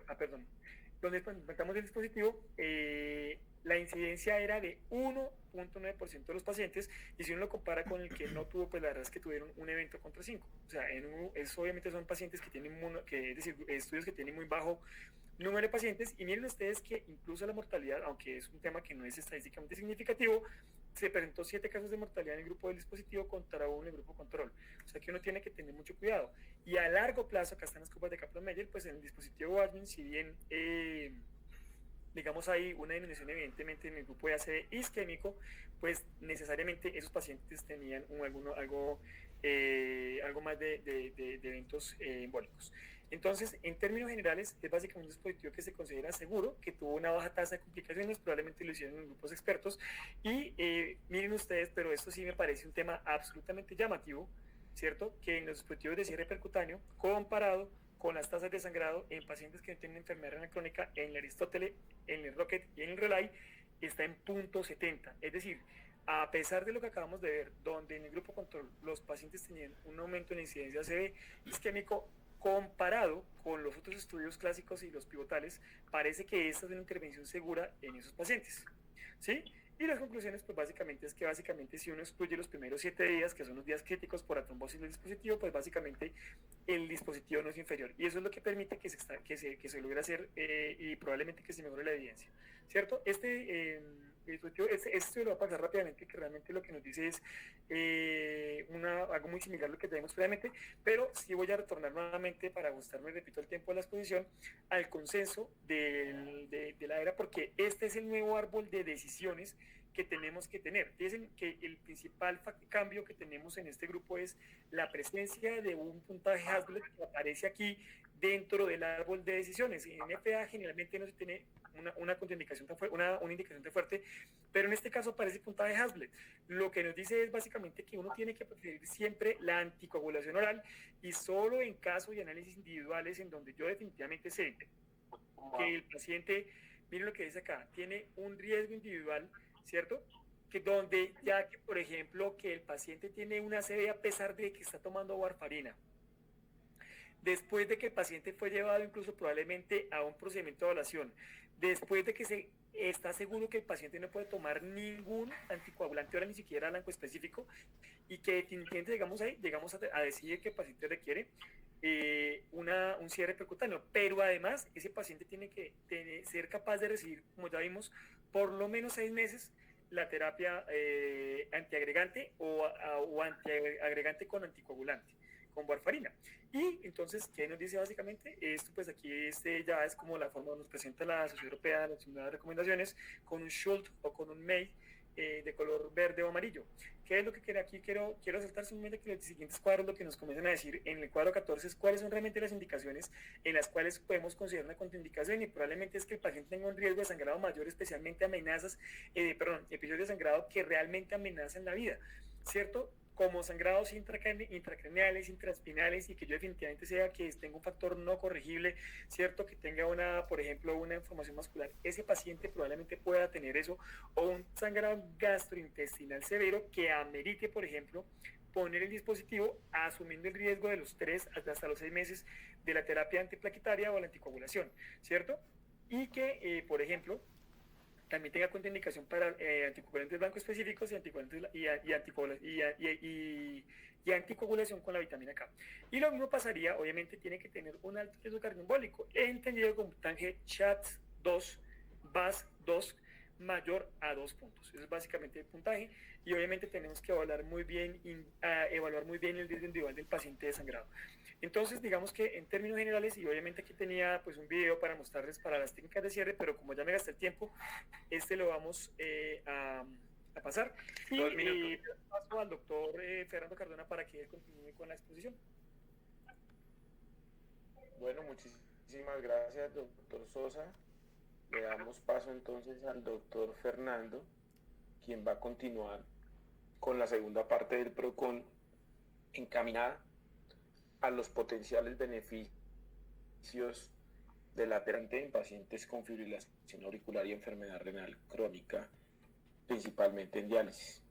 Donde implantamos el dispositivo, la incidencia era de 1.9% de los pacientes, y si uno lo compara con el que no tuvo, pues la verdad es que tuvieron un evento contra 5. O sea, eso obviamente son pacientes que tienen, es decir, estudios que tienen muy bajo número de pacientes, y miren ustedes que incluso la mortalidad, aunque es un tema que no es estadísticamente significativo, se presentó 7 casos de mortalidad en el grupo del dispositivo contra 1 en el grupo control. O sea que uno tiene que tener mucho cuidado. Y a largo plazo, acá están las curvas de Kaplan-Meier, pues en el dispositivo Watchman, si bien digamos hay una disminución evidentemente en el grupo de ACV isquémico, pues necesariamente esos pacientes tenían algo más de eventos embólicos. Entonces, en términos generales, es básicamente un dispositivo que se considera seguro, que tuvo una baja tasa de complicaciones, probablemente lo hicieron en grupos expertos, y miren ustedes, pero esto sí me parece un tema absolutamente llamativo, ¿cierto? Que en los dispositivos de cierre percutáneo, comparado con las tasas de sangrado en pacientes que tienen enfermedad renal crónica, en el Aristóteles, en el Rocket y en el Relay, está en 0.70. Es decir, a pesar de lo que acabamos de ver, donde en el grupo control los pacientes tenían un aumento en la incidencia ACV isquémico, comparado con los otros estudios clásicos y los pivotales, parece que esta es una intervención segura en esos pacientes, ¿sí? Y las conclusiones, pues básicamente es que si uno excluye los primeros 7 días, que son los días críticos por atrombosis del dispositivo, pues básicamente el dispositivo no es inferior. Y eso es lo que permite que se logre hacer y probablemente que se mejore la evidencia, ¿cierto? Esto lo va a pasar rápidamente, que realmente lo que nos dice es algo muy similar a lo que tenemos previamente, pero sí voy a retornar nuevamente para ajustarme, repito, el tiempo de la exposición al consenso de la era, porque este es el nuevo árbol de decisiones que tenemos que tener. Fíjense que el principal cambio que tenemos en este grupo es la presencia de un puntaje Hazlitt que aparece aquí dentro del árbol de decisiones. En FDA generalmente no se tiene una contraindicación una indicación tan fuerte, pero en este caso aparece puntaje Hazlitt. Lo que nos dice es básicamente que uno tiene que preferir siempre la anticoagulación oral, y solo en casos y análisis individuales en donde yo definitivamente sé que el paciente, miren lo que dice acá, tiene un riesgo individual, ¿cierto? Que donde ya que, por ejemplo, que el paciente tiene una ACV a pesar de que está tomando warfarina, después de que el paciente fue llevado incluso probablemente a un procedimiento de evaluación, después de que se está seguro que el paciente no puede tomar ningún anticoagulante oral, ni siquiera blanco específico, y que definitivamente llegamos a decidir que el paciente requiere un cierre percutáneo, pero además ese paciente tiene que ser capaz de recibir, como ya vimos, por lo menos 6 meses la terapia antiagregante o antiagregante con anticoagulante, con warfarina. Y entonces, ¿qué nos dice básicamente? Esto, pues aquí ya es como la forma que nos presenta la Sociedad Europea de las nuevas recomendaciones, con un Schultz o con un May de color verde o amarillo. ¿Qué es lo que quiero resaltar? Simplemente que los siguientes cuadros lo que nos comienzan a decir en el cuadro 14 es cuáles son realmente las indicaciones en las cuales podemos considerar una contraindicación, y probablemente es que el paciente tenga un riesgo de sangrado mayor, especialmente episodios de sangrado que realmente amenazan la vida, ¿cierto? como sangrados intracraneales, intraespinales, y que yo definitivamente sea que tenga un factor no corregible, ¿cierto? Que tenga por ejemplo, una inflamación muscular, ese paciente probablemente pueda tener eso, o un sangrado gastrointestinal severo que amerite, por ejemplo, poner el dispositivo asumiendo el riesgo de los 3 hasta los 6 meses de la terapia antiplaquetaria o la anticoagulación, ¿cierto? Y que, por ejemplo, también tenga contraindicación para anticoagulantes blancos específicos y anticoagulación con la vitamina K. Y lo mismo pasaría, obviamente, tiene que tener un alto riesgo cardioembólico, entendido como puntaje CHADS2, BAS2 mayor a 2 puntos. Eso es básicamente el puntaje, y obviamente tenemos que evaluar muy bien el riesgo individual del paciente desangrado. Entonces, digamos que en términos generales, y obviamente aquí tenía pues un video para mostrarles para las técnicas de cierre, pero como ya me gasté el tiempo, lo vamos a pasar. Y paso al doctor Fernando Cardona para que él continúe con la exposición. Bueno, muchísimas gracias, doctor Sosa. Le damos paso entonces al doctor Fernando, quien va a continuar con la segunda parte del PROCON encaminada a los potenciales beneficios de la terapia en pacientes con fibrilación auricular y enfermedad renal crónica, principalmente en diálisis.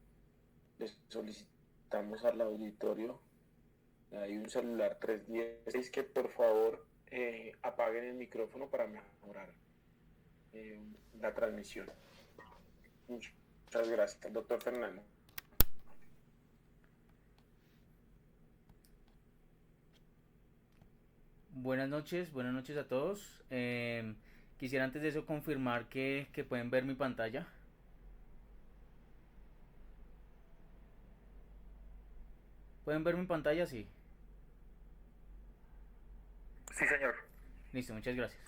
Les solicitamos al auditorio, hay un celular 316, que por favor apaguen el micrófono para mejorar la transmisión. Muchas gracias, doctor Fernando. Buenas noches a todos. Quisiera antes de eso confirmar que pueden ver mi pantalla. ¿Pueden ver mi pantalla? Sí. Sí, señor. Listo, muchas gracias.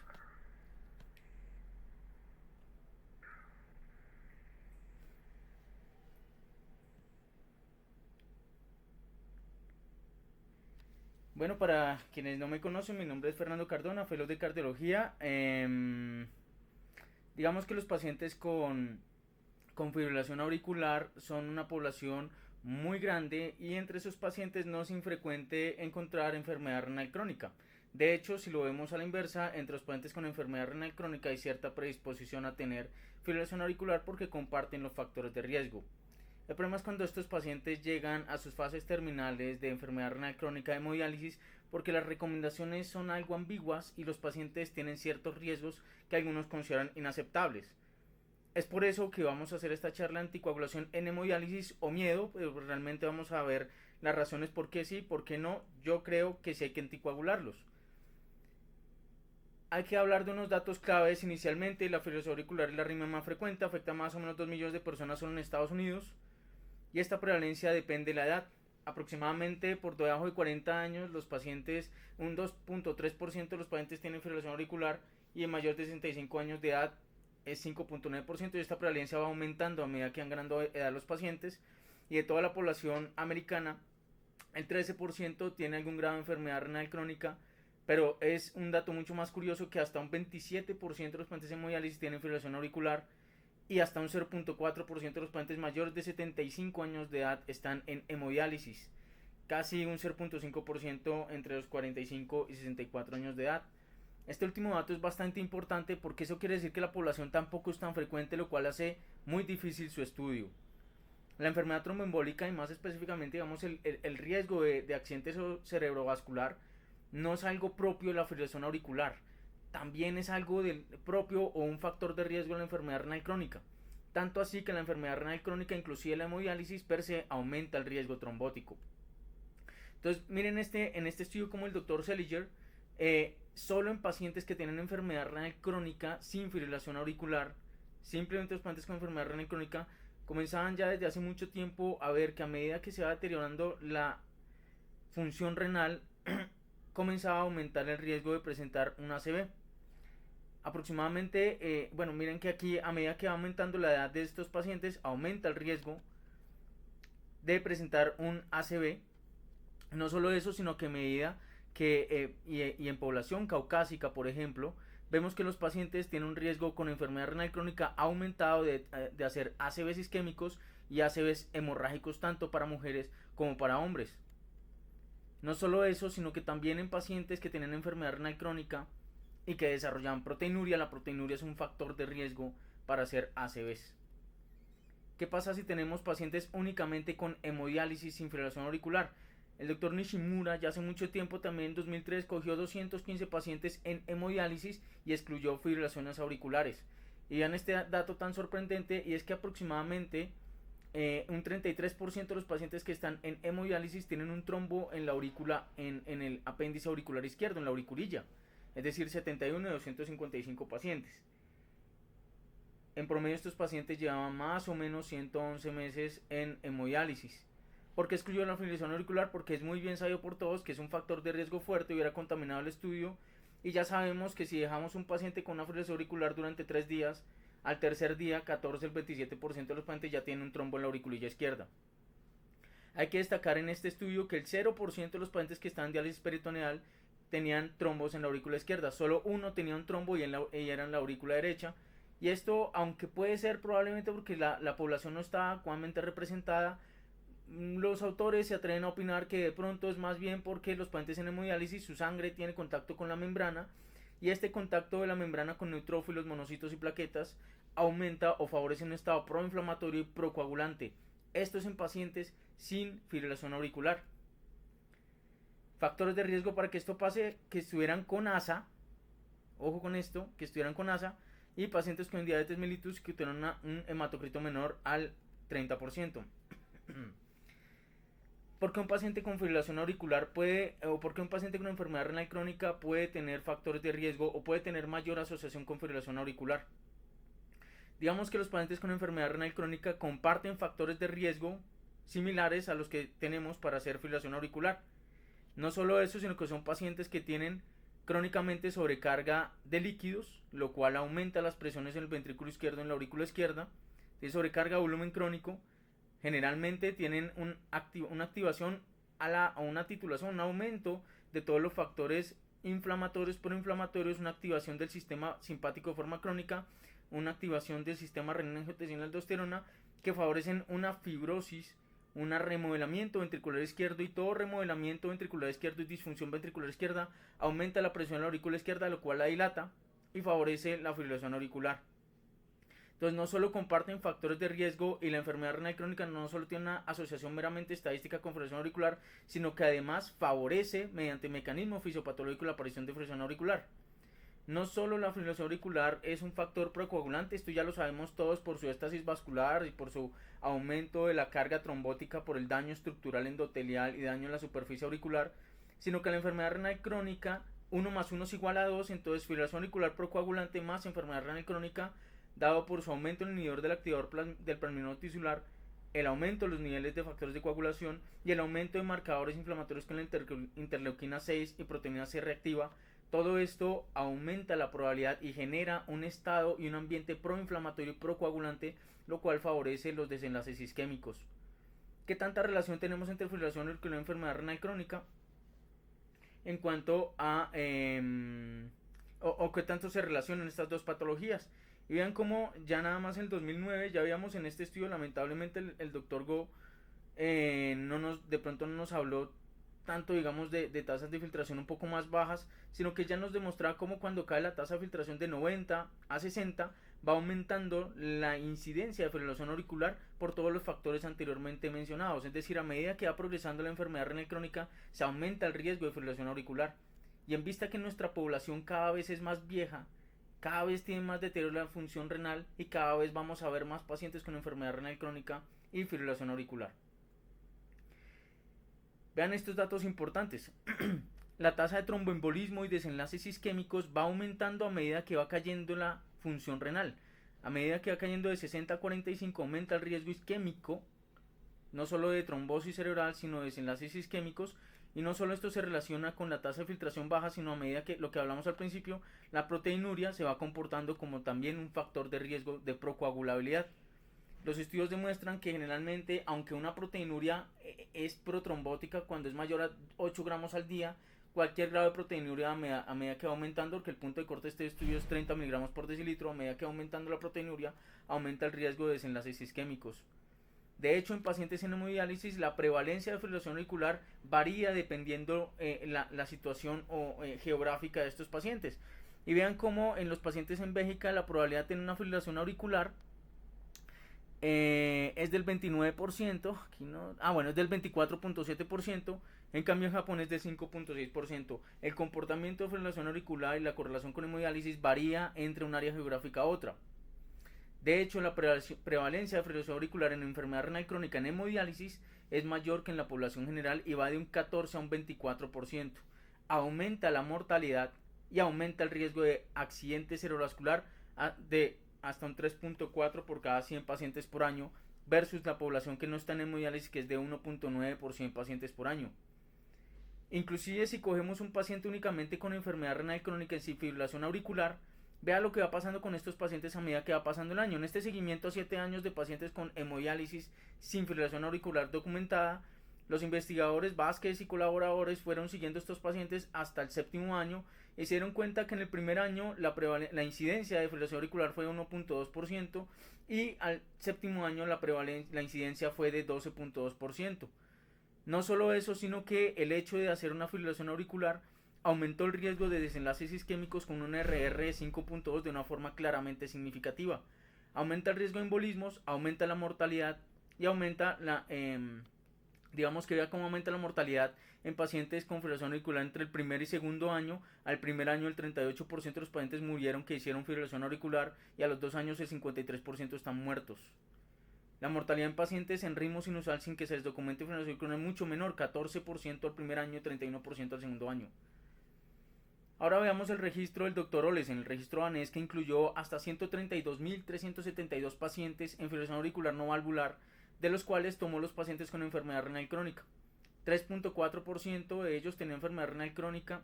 Bueno, para quienes no me conocen, mi nombre es Fernando Cardona, fellow de cardiología. Digamos que los pacientes con fibrilación auricular son una población muy grande, y entre esos pacientes no es infrecuente encontrar enfermedad renal crónica. De hecho, si lo vemos a la inversa, entre los pacientes con enfermedad renal crónica hay cierta predisposición a tener fibrilación auricular porque comparten los factores de riesgo. El problema es cuando estos pacientes llegan a sus fases terminales de enfermedad renal crónica de hemodiálisis, porque las recomendaciones son algo ambiguas y los pacientes tienen ciertos riesgos que algunos consideran inaceptables. Es por eso que vamos a hacer esta charla de anticoagulación en hemodiálisis o miedo, pero realmente vamos a ver las razones por qué sí, por qué no. Yo creo que sí hay que anticoagularlos. Hay que hablar de unos datos claves inicialmente. La fibrilación auricular es la arritmia más frecuente, afecta a más o menos 2 millones de personas solo en Estados Unidos, y esta prevalencia depende de la edad. Aproximadamente por debajo de 40 años los pacientes, un 2.3% de los pacientes tienen fibrilación auricular, y en mayor de 65 años de edad es 5.9%, y esta prevalencia va aumentando a medida que van ganando edad los pacientes. Y de toda la población americana, el 13% tiene algún grado de enfermedad renal crónica, pero es un dato mucho más curioso que hasta un 27% de los pacientes en hemodiálisis tienen fibrilación auricular, y hasta un 0.4% de los pacientes mayores de 75 años de edad están en hemodiálisis, casi un 0.5% entre los 45 y 64 años de edad. Este último dato es bastante importante porque eso quiere decir que la población tampoco es tan frecuente, lo cual hace muy difícil su estudio. La enfermedad tromboembólica, y más específicamente digamos el riesgo de accidente cerebrovascular, no es algo propio de la fibrilación auricular, también es algo del propio o un factor de riesgo de la enfermedad renal crónica. Tanto así que la enfermedad renal crónica, inclusive la hemodiálisis per se, aumenta el riesgo trombótico. Entonces miren en este estudio como el doctor Seliger, solo en pacientes que tienen enfermedad renal crónica sin fibrilación auricular, simplemente los pacientes con enfermedad renal crónica, comenzaban ya desde hace mucho tiempo a ver que a medida que se va deteriorando la función renal, comenzaba a aumentar el riesgo de presentar un ACV. Aproximadamente, bueno, miren que aquí a medida que va aumentando la edad de estos pacientes, aumenta el riesgo de presentar un ACV. No solo eso, sino que a medida que, y en población caucásica, por ejemplo, vemos que los pacientes tienen un riesgo con enfermedad renal crónica aumentado de hacer ACVs isquémicos y ACVs hemorrágicos tanto para mujeres como para hombres. No solo eso, sino que también en pacientes que tienen enfermedad renal crónica y que desarrollan proteinuria, la proteinuria es un factor de riesgo para hacer ACVs. ¿Qué pasa si tenemos pacientes únicamente con hemodiálisis sin fibrilación auricular? El doctor Nishimura ya hace mucho tiempo, también en 2003, cogió 215 pacientes en hemodiálisis y excluyó fibrilaciones auriculares. Y vean este dato tan sorprendente, y es que aproximadamente un 33% de los pacientes que están en hemodiálisis tienen un trombo en la aurícula, en el apéndice auricular izquierdo, en la auriculilla. Es decir, 71 de 255 pacientes. En promedio estos pacientes llevaban más o menos 111 meses en hemodiálisis. ¿Por qué excluyó la fibrilación auricular? Porque es muy bien sabido por todos que es un factor de riesgo fuerte, hubiera contaminado el estudio, y ya sabemos que si dejamos un paciente con una fibrilación auricular durante 3 días, al tercer día 14 al 27% de los pacientes ya tienen un trombo en la auriculilla izquierda. Hay que destacar en este estudio que el 0% de los pacientes que estaban en diálisis peritoneal tenían trombos en la aurícula izquierda, solo uno tenía un trombo y era en la aurícula derecha. Y esto, aunque puede ser probablemente porque la población no está adecuadamente representada, los autores se atreven a opinar que de pronto es más bien porque los pacientes en hemodiálisis, su sangre tiene contacto con la membrana, y este contacto de la membrana con neutrófilos, monocitos y plaquetas aumenta o favorece un estado proinflamatorio y procoagulante. Esto es en pacientes sin fibrilación auricular. Factores de riesgo para que esto pase: que estuvieran con ASA, ojo con esto, que estuvieran con ASA, y pacientes con diabetes mellitus que tuvieron un hematocrito menor al 30%. ¿Por qué un paciente con fibrilación auricular por qué un paciente con enfermedad renal crónica puede tener factores de riesgo o puede tener mayor asociación con fibrilación auricular? Digamos que los pacientes con enfermedad renal crónica comparten factores de riesgo similares a los que tenemos para hacer fibrilación auricular. No solo eso, sino que son pacientes que tienen crónicamente sobrecarga de líquidos, lo cual aumenta las presiones en el ventrículo izquierdo, en la aurícula izquierda. De sobrecarga de volumen crónico, generalmente tienen una activación a una titulación, un aumento de todos los factores inflamatorios, proinflamatorios, una activación del sistema simpático de forma crónica, una activación del sistema renina-angiotensina aldosterona, que favorecen una fibrosis, un remodelamiento ventricular izquierdo, y todo remodelamiento ventricular izquierdo y disfunción ventricular izquierda aumenta la presión en la aurícula izquierda, lo cual la dilata y favorece la fibrilación auricular. Entonces no solo comparten factores de riesgo, y la enfermedad renal crónica no solo tiene una asociación meramente estadística con fibrilación auricular, sino que además favorece mediante mecanismo fisiopatológico la aparición de fibrilación auricular. No solo la fibrilación auricular es un factor procoagulante, esto ya lo sabemos todos por su éstasis vascular y por su aumento de la carga trombótica por el daño estructural endotelial y daño en la superficie auricular, sino que la enfermedad renal crónica 1 más 1 es igual a 2, entonces fibrilación auricular procoagulante más enfermedad renal crónica, dado por su aumento en el inhibidor del activador del plasminodo tisular, el aumento de los niveles de factores de coagulación y el aumento de marcadores inflamatorios con la interleuquina 6 y proteína C reactiva. Todo esto aumenta la probabilidad y genera un estado y un ambiente proinflamatorio y procoagulante, lo cual favorece los desenlaces isquémicos. ¿Qué tanta relación tenemos entre fibrilación auricular y enfermedad renal crónica? En cuanto a qué tanto se relacionan estas dos patologías. Y vean cómo ya nada más en el 2009 ya habíamos en este estudio, lamentablemente el doctor Go de pronto no nos habló tanto, digamos, de tasas de filtración un poco más bajas, sino que ya nos demostraba cómo cuando cae la tasa de filtración de 90 a 60 va aumentando la incidencia de fibrilación auricular por todos los factores anteriormente mencionados. Es decir, a medida que va progresando la enfermedad renal crónica, se aumenta el riesgo de fibrilación auricular. Y en vista que nuestra población cada vez es más vieja, cada vez tiene más deterioro de la función renal, y cada vez vamos a ver más pacientes con enfermedad renal crónica y fibrilación auricular. Vean estos datos importantes. La tasa de tromboembolismo y desenlaces isquémicos va aumentando a medida que va cayendo la función renal. A medida que va cayendo de 60 a 45 aumenta el riesgo isquémico, no solo de trombosis cerebral, sino de desenlaces isquémicos. Y no solo esto se relaciona con la tasa de filtración baja, sino a medida que, lo que hablamos al principio, la proteinuria se va comportando como también un factor de riesgo de procoagulabilidad. Los estudios demuestran que generalmente, aunque una proteinuria es protrombótica cuando es mayor a 8 gramos al día, cualquier grado de proteinuria a medida que va aumentando, porque el punto de corte de este estudio es 30 miligramos por decilitro. A medida que va aumentando la proteinuria, aumenta el riesgo de desenlaces isquémicos. De hecho, en pacientes en hemodiálisis, la prevalencia de fibrilación auricular varía dependiendo la situación geográfica de estos pacientes. Y vean cómo en los pacientes en Bélgica la probabilidad de tener una fibrilación auricular es del 29%, aquí no, es del 24.7%, en cambio en Japón es del 5.6%. El comportamiento de fibrilación auricular y la correlación con hemodiálisis varía entre un área geográfica a otra. De hecho, la prevalencia de fibrilación auricular en enfermedad renal crónica en hemodiálisis es mayor que en la población general y va de un 14 a un 24%. Aumenta la mortalidad y aumenta el riesgo de accidente cerebrovascular de hasta un 3.4 por cada 100 pacientes por año versus la población que no está en hemodiálisis, que es de 1.9 por 100 pacientes por año. Inclusive si cogemos un paciente únicamente con enfermedad renal crónica sin fibrilación auricular, vea lo que va pasando con estos pacientes a medida que va pasando el año. En este seguimiento a 7 años de pacientes con hemodiálisis sin fibrilación auricular documentada, los investigadores Vázquez y colaboradores fueron siguiendo estos pacientes hasta el 7º año y se dieron cuenta que en el primer año la incidencia de fibrilación auricular fue de 1.2% y al 7º año la incidencia fue de 12.2%. No solo eso, sino que el hecho de hacer una fibrilación auricular aumentó el riesgo de desenlaces isquémicos con un RR de 5.2 de una forma claramente significativa. Aumenta el riesgo de embolismos, aumenta la mortalidad y aumenta digamos que vea cómo aumenta la mortalidad en pacientes con fibrilación auricular entre el primer y segundo año. Al primer año el 38% de los pacientes murieron que hicieron fibrilación auricular y a los 2 años el 53% están muertos. La mortalidad en pacientes en ritmo sinusal sin que se les documente fibrilación auricular es mucho menor, 14% al primer año y 31% al segundo año. Ahora veamos el registro del Dr. Oles en el registro danés, que incluyó hasta 132.372 pacientes en fibrilación auricular no valvular, de los cuales tomó los pacientes con enfermedad renal crónica. 3.4% de ellos tenían enfermedad renal crónica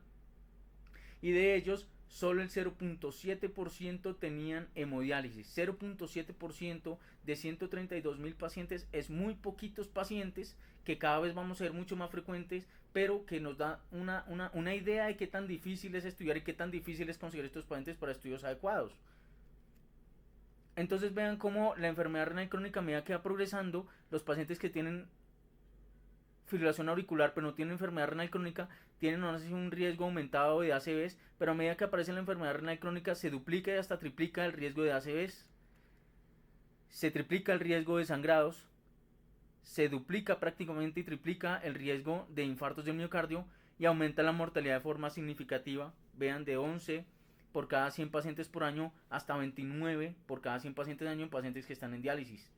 y de ellos solo el 0.7% tenían hemodiálisis. 0.7% de 132.000 pacientes es muy poquitos pacientes, que cada vez vamos a ver mucho más frecuentes, pero que nos da una idea de qué tan difícil es estudiar y qué tan difícil es conseguir estos pacientes para estudios adecuados. Entonces vean cómo la enfermedad renal crónica a medida que va progresando, los pacientes que tienen fibrilación auricular pero no tienen enfermedad renal crónica tienen un riesgo aumentado de ACVs, pero a medida que aparece la enfermedad renal crónica se duplica y hasta triplica el riesgo de ACVs, se triplica el riesgo de sangrados, se duplica prácticamente y triplica el riesgo de infartos de miocardio y aumenta la mortalidad de forma significativa. Vean, de 11 por cada 100 pacientes por año hasta 29 por cada 100 pacientes al año en pacientes que están en diálisis.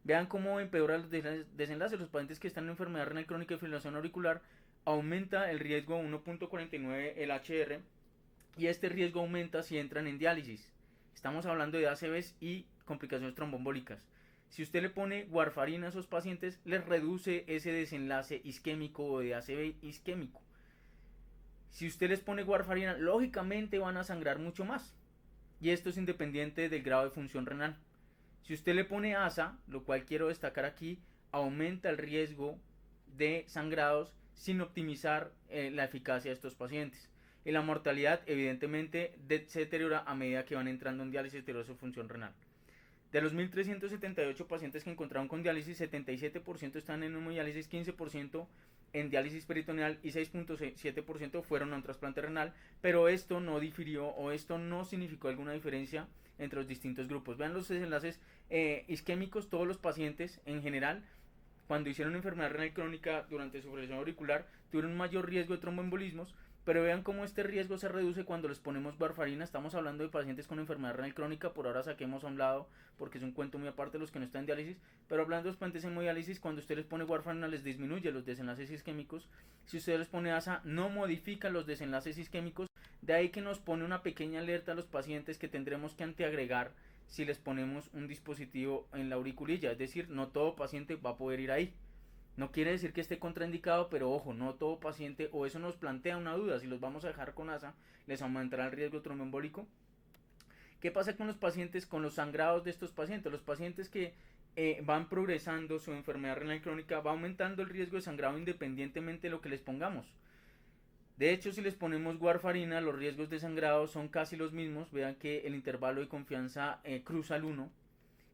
Vean cómo empeora los desenlaces. Los pacientes que están en enfermedad renal crónica y fibrilación auricular aumenta el riesgo 1.49 el HR y este riesgo aumenta si entran en diálisis. Estamos hablando de ACVs y complicaciones tromboembólicas. Si usted le pone warfarina a esos pacientes, les reduce ese desenlace isquémico o de ACV isquémico. Si usted les pone warfarina, lógicamente van a sangrar mucho más. Y esto es independiente del grado de función renal. Si usted le pone ASA, lo cual quiero destacar aquí, aumenta el riesgo de sangrados sin optimizar la eficacia de estos pacientes. Y la mortalidad evidentemente se deteriora a medida que van entrando en diálisis, deteriora su función renal. De los 1.378 pacientes que encontraron con diálisis, 77% están en hemodiálisis, 15% en diálisis peritoneal y 6.7% fueron a un trasplante renal, pero esto no difirió o esto no significó alguna diferencia entre los distintos grupos. Vean los desenlaces isquémicos. Todos los pacientes en general, cuando hicieron enfermedad renal crónica durante su fibrilación auricular, tuvieron un mayor riesgo de tromboembolismos, pero vean cómo este riesgo se reduce cuando les ponemos warfarina. Estamos hablando de pacientes con enfermedad renal crónica, por ahora saquemos a un lado porque es un cuento muy aparte de los que no están en diálisis, pero hablando de los pacientes en hemodiálisis, cuando usted les pone warfarina les disminuye los desenlaces isquémicos. Si usted les pone ASA, no modifica los desenlaces isquémicos. De ahí que nos pone una pequeña alerta a los pacientes que tendremos que anteagregar si les ponemos un dispositivo en la auriculilla, es decir, no todo paciente va a poder ir ahí. No quiere decir que esté contraindicado, pero ojo, no todo paciente, o eso nos plantea una duda, si los vamos a dejar con ASA, les aumentará el riesgo tromboembólico. ¿Qué pasa con los pacientes, con los sangrados de estos pacientes? Los pacientes que van progresando su enfermedad renal crónica, va aumentando el riesgo de sangrado independientemente de lo que les pongamos. De hecho, si les ponemos warfarina, los riesgos de sangrado son casi los mismos. Vean que el intervalo de confianza cruza el 1.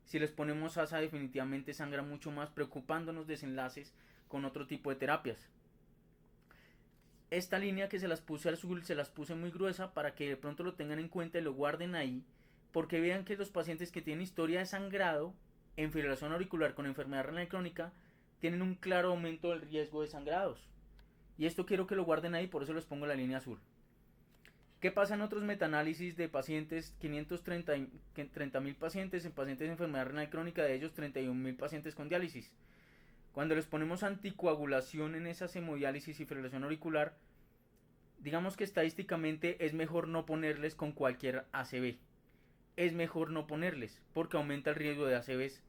Si les ponemos asa, definitivamente sangra mucho más, preocupándonos desenlaces con otro tipo de terapias. Esta línea que se las puse azul, se las puse muy gruesa para que de pronto lo tengan en cuenta y lo guarden ahí, porque vean que los pacientes que tienen historia de sangrado en fibrilación auricular con enfermedad renal crónica tienen un claro aumento del riesgo de sangrados. Y esto quiero que lo guarden ahí, por eso les pongo la línea azul. ¿Qué pasa en otros metaanálisis de pacientes? 530.000 pacientes en pacientes de enfermedad renal crónica, de ellos 31.000 pacientes con diálisis. Cuando les ponemos anticoagulación en esa hemodiálisis y fibrilación auricular, digamos que estadísticamente es mejor no ponerles con cualquier ACV. Es mejor no ponerles porque aumenta el riesgo de ACVs,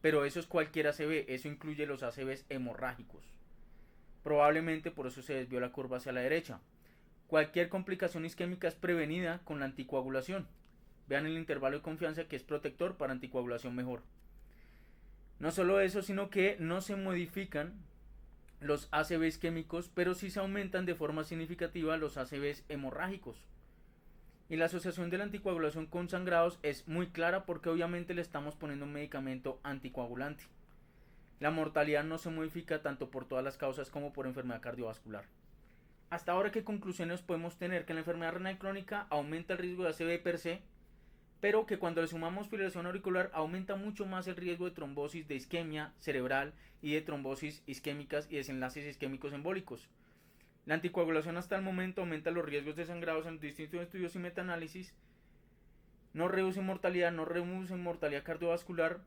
pero eso es cualquier ACV, eso incluye los ACVs hemorrágicos. Probablemente por eso se desvió la curva hacia la derecha. Cualquier complicación isquémica es prevenida con la anticoagulación. Vean el intervalo de confianza que es protector para anticoagulación mejor. No solo eso, sino que no se modifican los ACV isquémicos, pero sí se aumentan de forma significativa los ACVs hemorrágicos. Y la asociación de la anticoagulación con sangrados es muy clara porque obviamente le estamos poniendo un medicamento anticoagulante. La mortalidad no se modifica tanto por todas las causas como por enfermedad cardiovascular. Hasta ahora, ¿qué conclusiones podemos tener? Que la enfermedad renal crónica aumenta el riesgo de ACV per se, pero que cuando le sumamos fibrilación auricular aumenta mucho más el riesgo de trombosis, de isquemia cerebral y de trombosis isquémicas y desenlaces isquémicos embólicos. La anticoagulación hasta el momento aumenta los riesgos de sangrados en distintos estudios y metaanálisis, no reduce mortalidad, no reduce mortalidad cardiovascular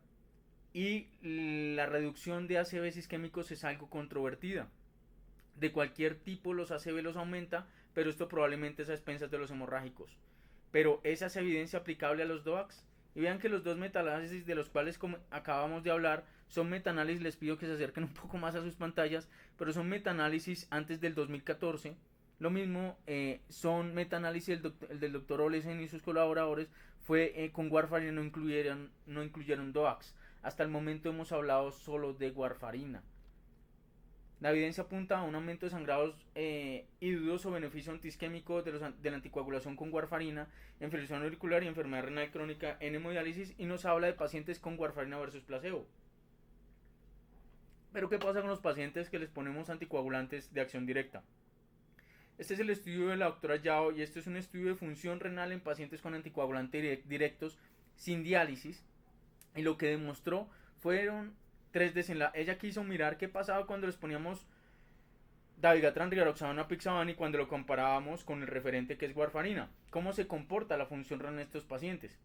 y la reducción de ACVs isquémicos es algo controvertida. De cualquier tipo los ACV los aumenta, pero esto probablemente es a expensas de los hemorrágicos. Pero esa es evidencia aplicable a los DOACs. Y vean que los dos metaanálisis de los cuales acabamos de hablar son metaanálisis, les pido que se acerquen un poco más a sus pantallas, pero son metaanálisis antes del 2014. Lo mismo son metaanálisis, el del doctor Olesen y sus colaboradores fue con warfarina, no incluyeron DOACs. Hasta el momento hemos hablado solo de warfarina. La evidencia apunta a un aumento de sangrados y dudoso beneficio antiisquémico de la anticoagulación con warfarina en fibrilación auricular y enfermedad renal crónica en hemodiálisis, y nos habla de pacientes con warfarina versus placebo. Pero ¿qué pasa con los pacientes que les ponemos anticoagulantes de acción directa? Este es el estudio de la doctora Yao y este es un estudio de función renal en pacientes con anticoagulantes directos sin diálisis, y lo que demostró fueron tres desenlaces. Ella quiso mirar qué pasaba cuando les poníamos dabigatran, rivaroxaban, apixaban y cuando lo comparábamos con el referente que es warfarina. ¿Cómo se comporta la función renal en estos pacientes?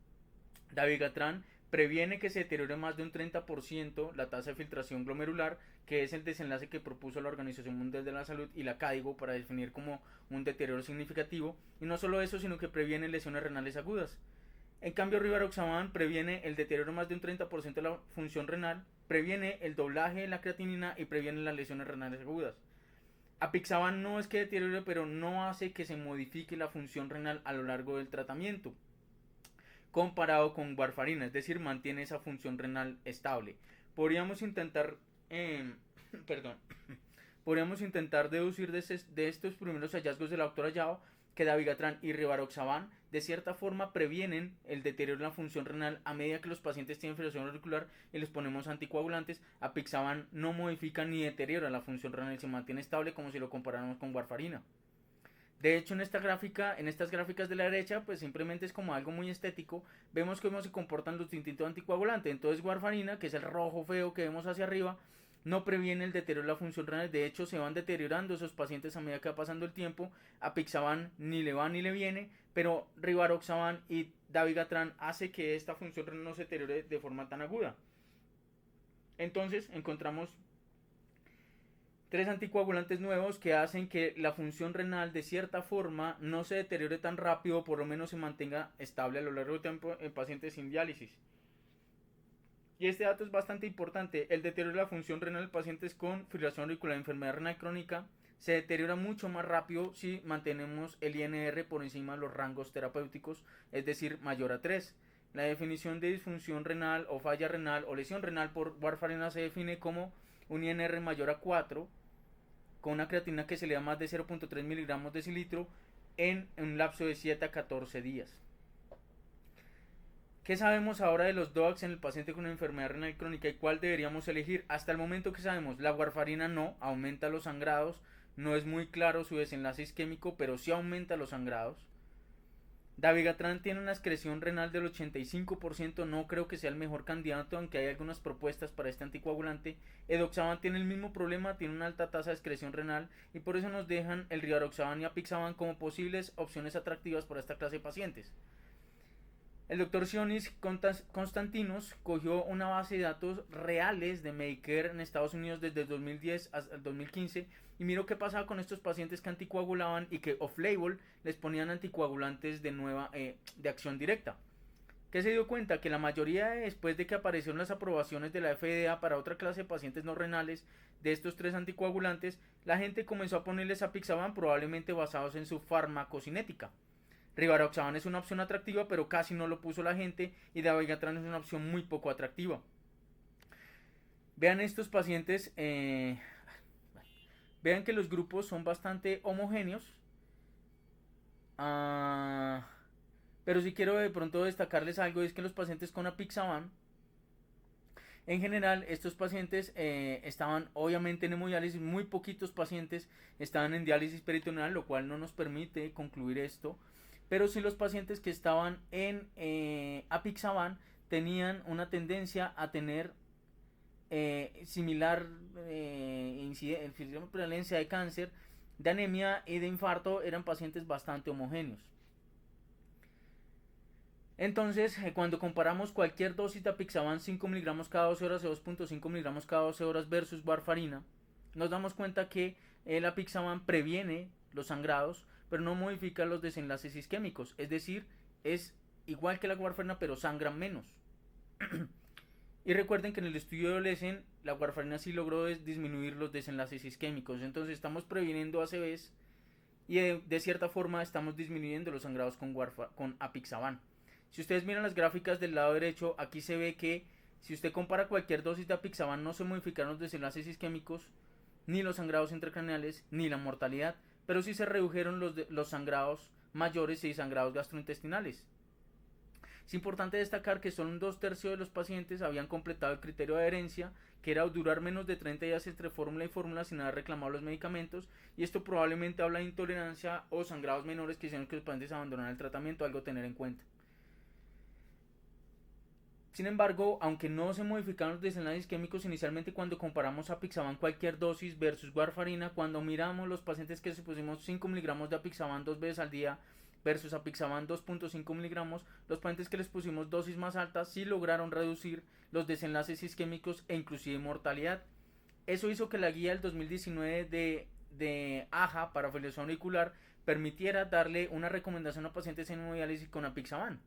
Dabigatran previene que se deteriore más de un 30% la tasa de filtración glomerular, que es el desenlace que propuso la Organización Mundial de la Salud y la CADIGO para definir como un deterioro significativo. Y no solo eso, sino que previene lesiones renales agudas. En cambio, rivaroxaban previene el deterioro más de un 30% de la función renal, previene el doblaje de la creatinina y previene las lesiones renales agudas. Apixaban no es que deteriore, pero no hace que se modifique la función renal a lo largo del tratamiento, comparado con warfarina, es decir, mantiene esa función renal estable. Podríamos intentar deducir de estos primeros hallazgos de la doctora Yao que dabigatran y rivaroxaban de cierta forma previenen el deterioro de la función renal a medida que los pacientes tienen fibrilación auricular y les ponemos anticoagulantes. Apixaban no modifica ni deteriora la función renal y se mantiene estable como si lo comparáramos con warfarina. De hecho, en estas gráficas de la derecha, pues simplemente es como algo muy estético. Vemos cómo se comportan los distintos anticoagulantes. Entonces, warfarina, que es el rojo feo que vemos hacia arriba, no previene el deterioro de la función renal. De hecho, se van deteriorando esos pacientes a medida que va pasando el tiempo. Apixaban ni le va ni le viene, pero rivaroxaban y dabigatran hace que esta función renal no se deteriore de forma tan aguda. Entonces, encontramos tres anticoagulantes nuevos que hacen que la función renal de cierta forma no se deteriore tan rápido, o por lo menos se mantenga estable a lo largo del tiempo en pacientes sin diálisis. Y este dato es bastante importante. El deterioro de la función renal en pacientes con fibrilación auricular y enfermedad renal crónica se deteriora mucho más rápido si mantenemos el INR por encima de los rangos terapéuticos, es decir, mayor a 3. La definición de disfunción renal o falla renal o lesión renal por warfarina se define como un INR mayor a 4 con una creatina que se le da más de 0.3 miligramos decilitro en un lapso de 7 a 14 días. ¿Qué sabemos ahora de los DOACs en el paciente con enfermedad renal crónica y cuál deberíamos elegir? Hasta el momento que sabemos, la warfarina no, aumenta los sangrados, no es muy claro su desenlace isquémico, pero sí aumenta los sangrados. Dabigatran tiene una excreción renal del 85%, no creo que sea el mejor candidato, aunque hay algunas propuestas para este anticoagulante. Edoxaban tiene el mismo problema, tiene una alta tasa de excreción renal y por eso nos dejan el rivaroxaban y apixaban como posibles opciones atractivas para esta clase de pacientes. El doctor Sionis Konstantinos cogió una base de datos reales de Medicare en Estados Unidos desde el 2010 hasta el 2015 y miró qué pasaba con estos pacientes que anticoagulaban y que off-label les ponían anticoagulantes de acción directa. ¿Qué se dio cuenta? Que la mayoría después de que aparecieron las aprobaciones de la FDA para otra clase de pacientes no renales de estos 3 anticoagulantes, la gente comenzó a ponerles apixaban probablemente basados en su farmacocinética. Rivaroxaban es una opción atractiva, pero casi no lo puso la gente, y dabigatran es una opción muy poco atractiva. Vean estos pacientes, vean que los grupos son bastante homogéneos, pero si quiero de pronto destacarles algo, es que los pacientes con apixaban, en general, estos pacientes estaban obviamente en hemodiálisis, muy poquitos pacientes estaban en diálisis peritoneal, lo cual no nos permite concluir esto. Pero sí los pacientes que estaban en apixaban tenían una tendencia a tener similar prevalencia de cáncer, de anemia y de infarto, eran pacientes bastante homogéneos. Entonces, cuando comparamos cualquier dosis de apixaban 5 miligramos cada 12 horas o 2.5 miligramos cada 12 horas versus warfarina, nos damos cuenta que el apixaban previene los sangrados, pero no modifica los desenlaces isquémicos, es decir, es igual que la warfarina, pero sangran menos. Y recuerden que en el estudio de Olesen, la warfarina sí logró disminuir los desenlaces isquémicos, entonces estamos previniendo ACVs y de cierta forma estamos disminuyendo los sangrados con apixaban. Si ustedes miran las gráficas del lado derecho, aquí se ve que si usted compara cualquier dosis de apixaban no se modificaron los desenlaces isquémicos, ni los sangrados intracraneales, ni la mortalidad, pero sí se redujeron los sangrados mayores y sangrados gastrointestinales. Es importante destacar que solo un 2/3 de los pacientes habían completado el criterio de adherencia, que era durar menos de 30 días entre fórmula y fórmula sin haber reclamado los medicamentos, y esto probablemente habla de intolerancia o sangrados menores que hicieron que los pacientes abandonaran el tratamiento, algo a tener en cuenta. Sin embargo, aunque no se modificaron los desenlaces isquémicos inicialmente cuando comparamos apixaban cualquier dosis versus warfarina, cuando miramos los pacientes que se pusimos 5 miligramos de apixaban 2 veces al día versus apixaban 2.5 miligramos, los pacientes que les pusimos dosis más altas sí lograron reducir los desenlaces isquémicos e inclusive mortalidad. Eso hizo que la guía del 2019 de AJA para fibrilación auricular permitiera darle una recomendación a pacientes en hemodiálisis con apixaban.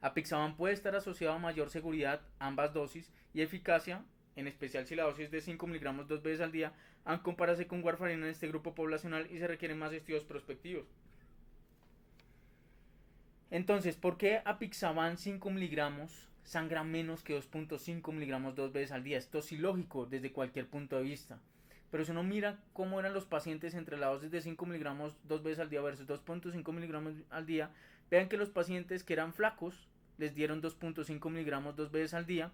Apixaban puede estar asociado a mayor seguridad, ambas dosis, y eficacia, en especial si la dosis es de 5 miligramos 2 veces al día, en comparación con warfarina en este grupo poblacional, y se requieren más estudios prospectivos. Entonces, ¿por qué apixaban 5 miligramos sangra menos que 2.5 miligramos 2 veces al día? Esto es ilógico desde cualquier punto de vista. Pero si uno mira cómo eran los pacientes entre la dosis de 5 miligramos 2 veces al día versus 2.5 miligramos al día, vean que los pacientes que eran flacos les dieron 2.5 miligramos 2 veces al día.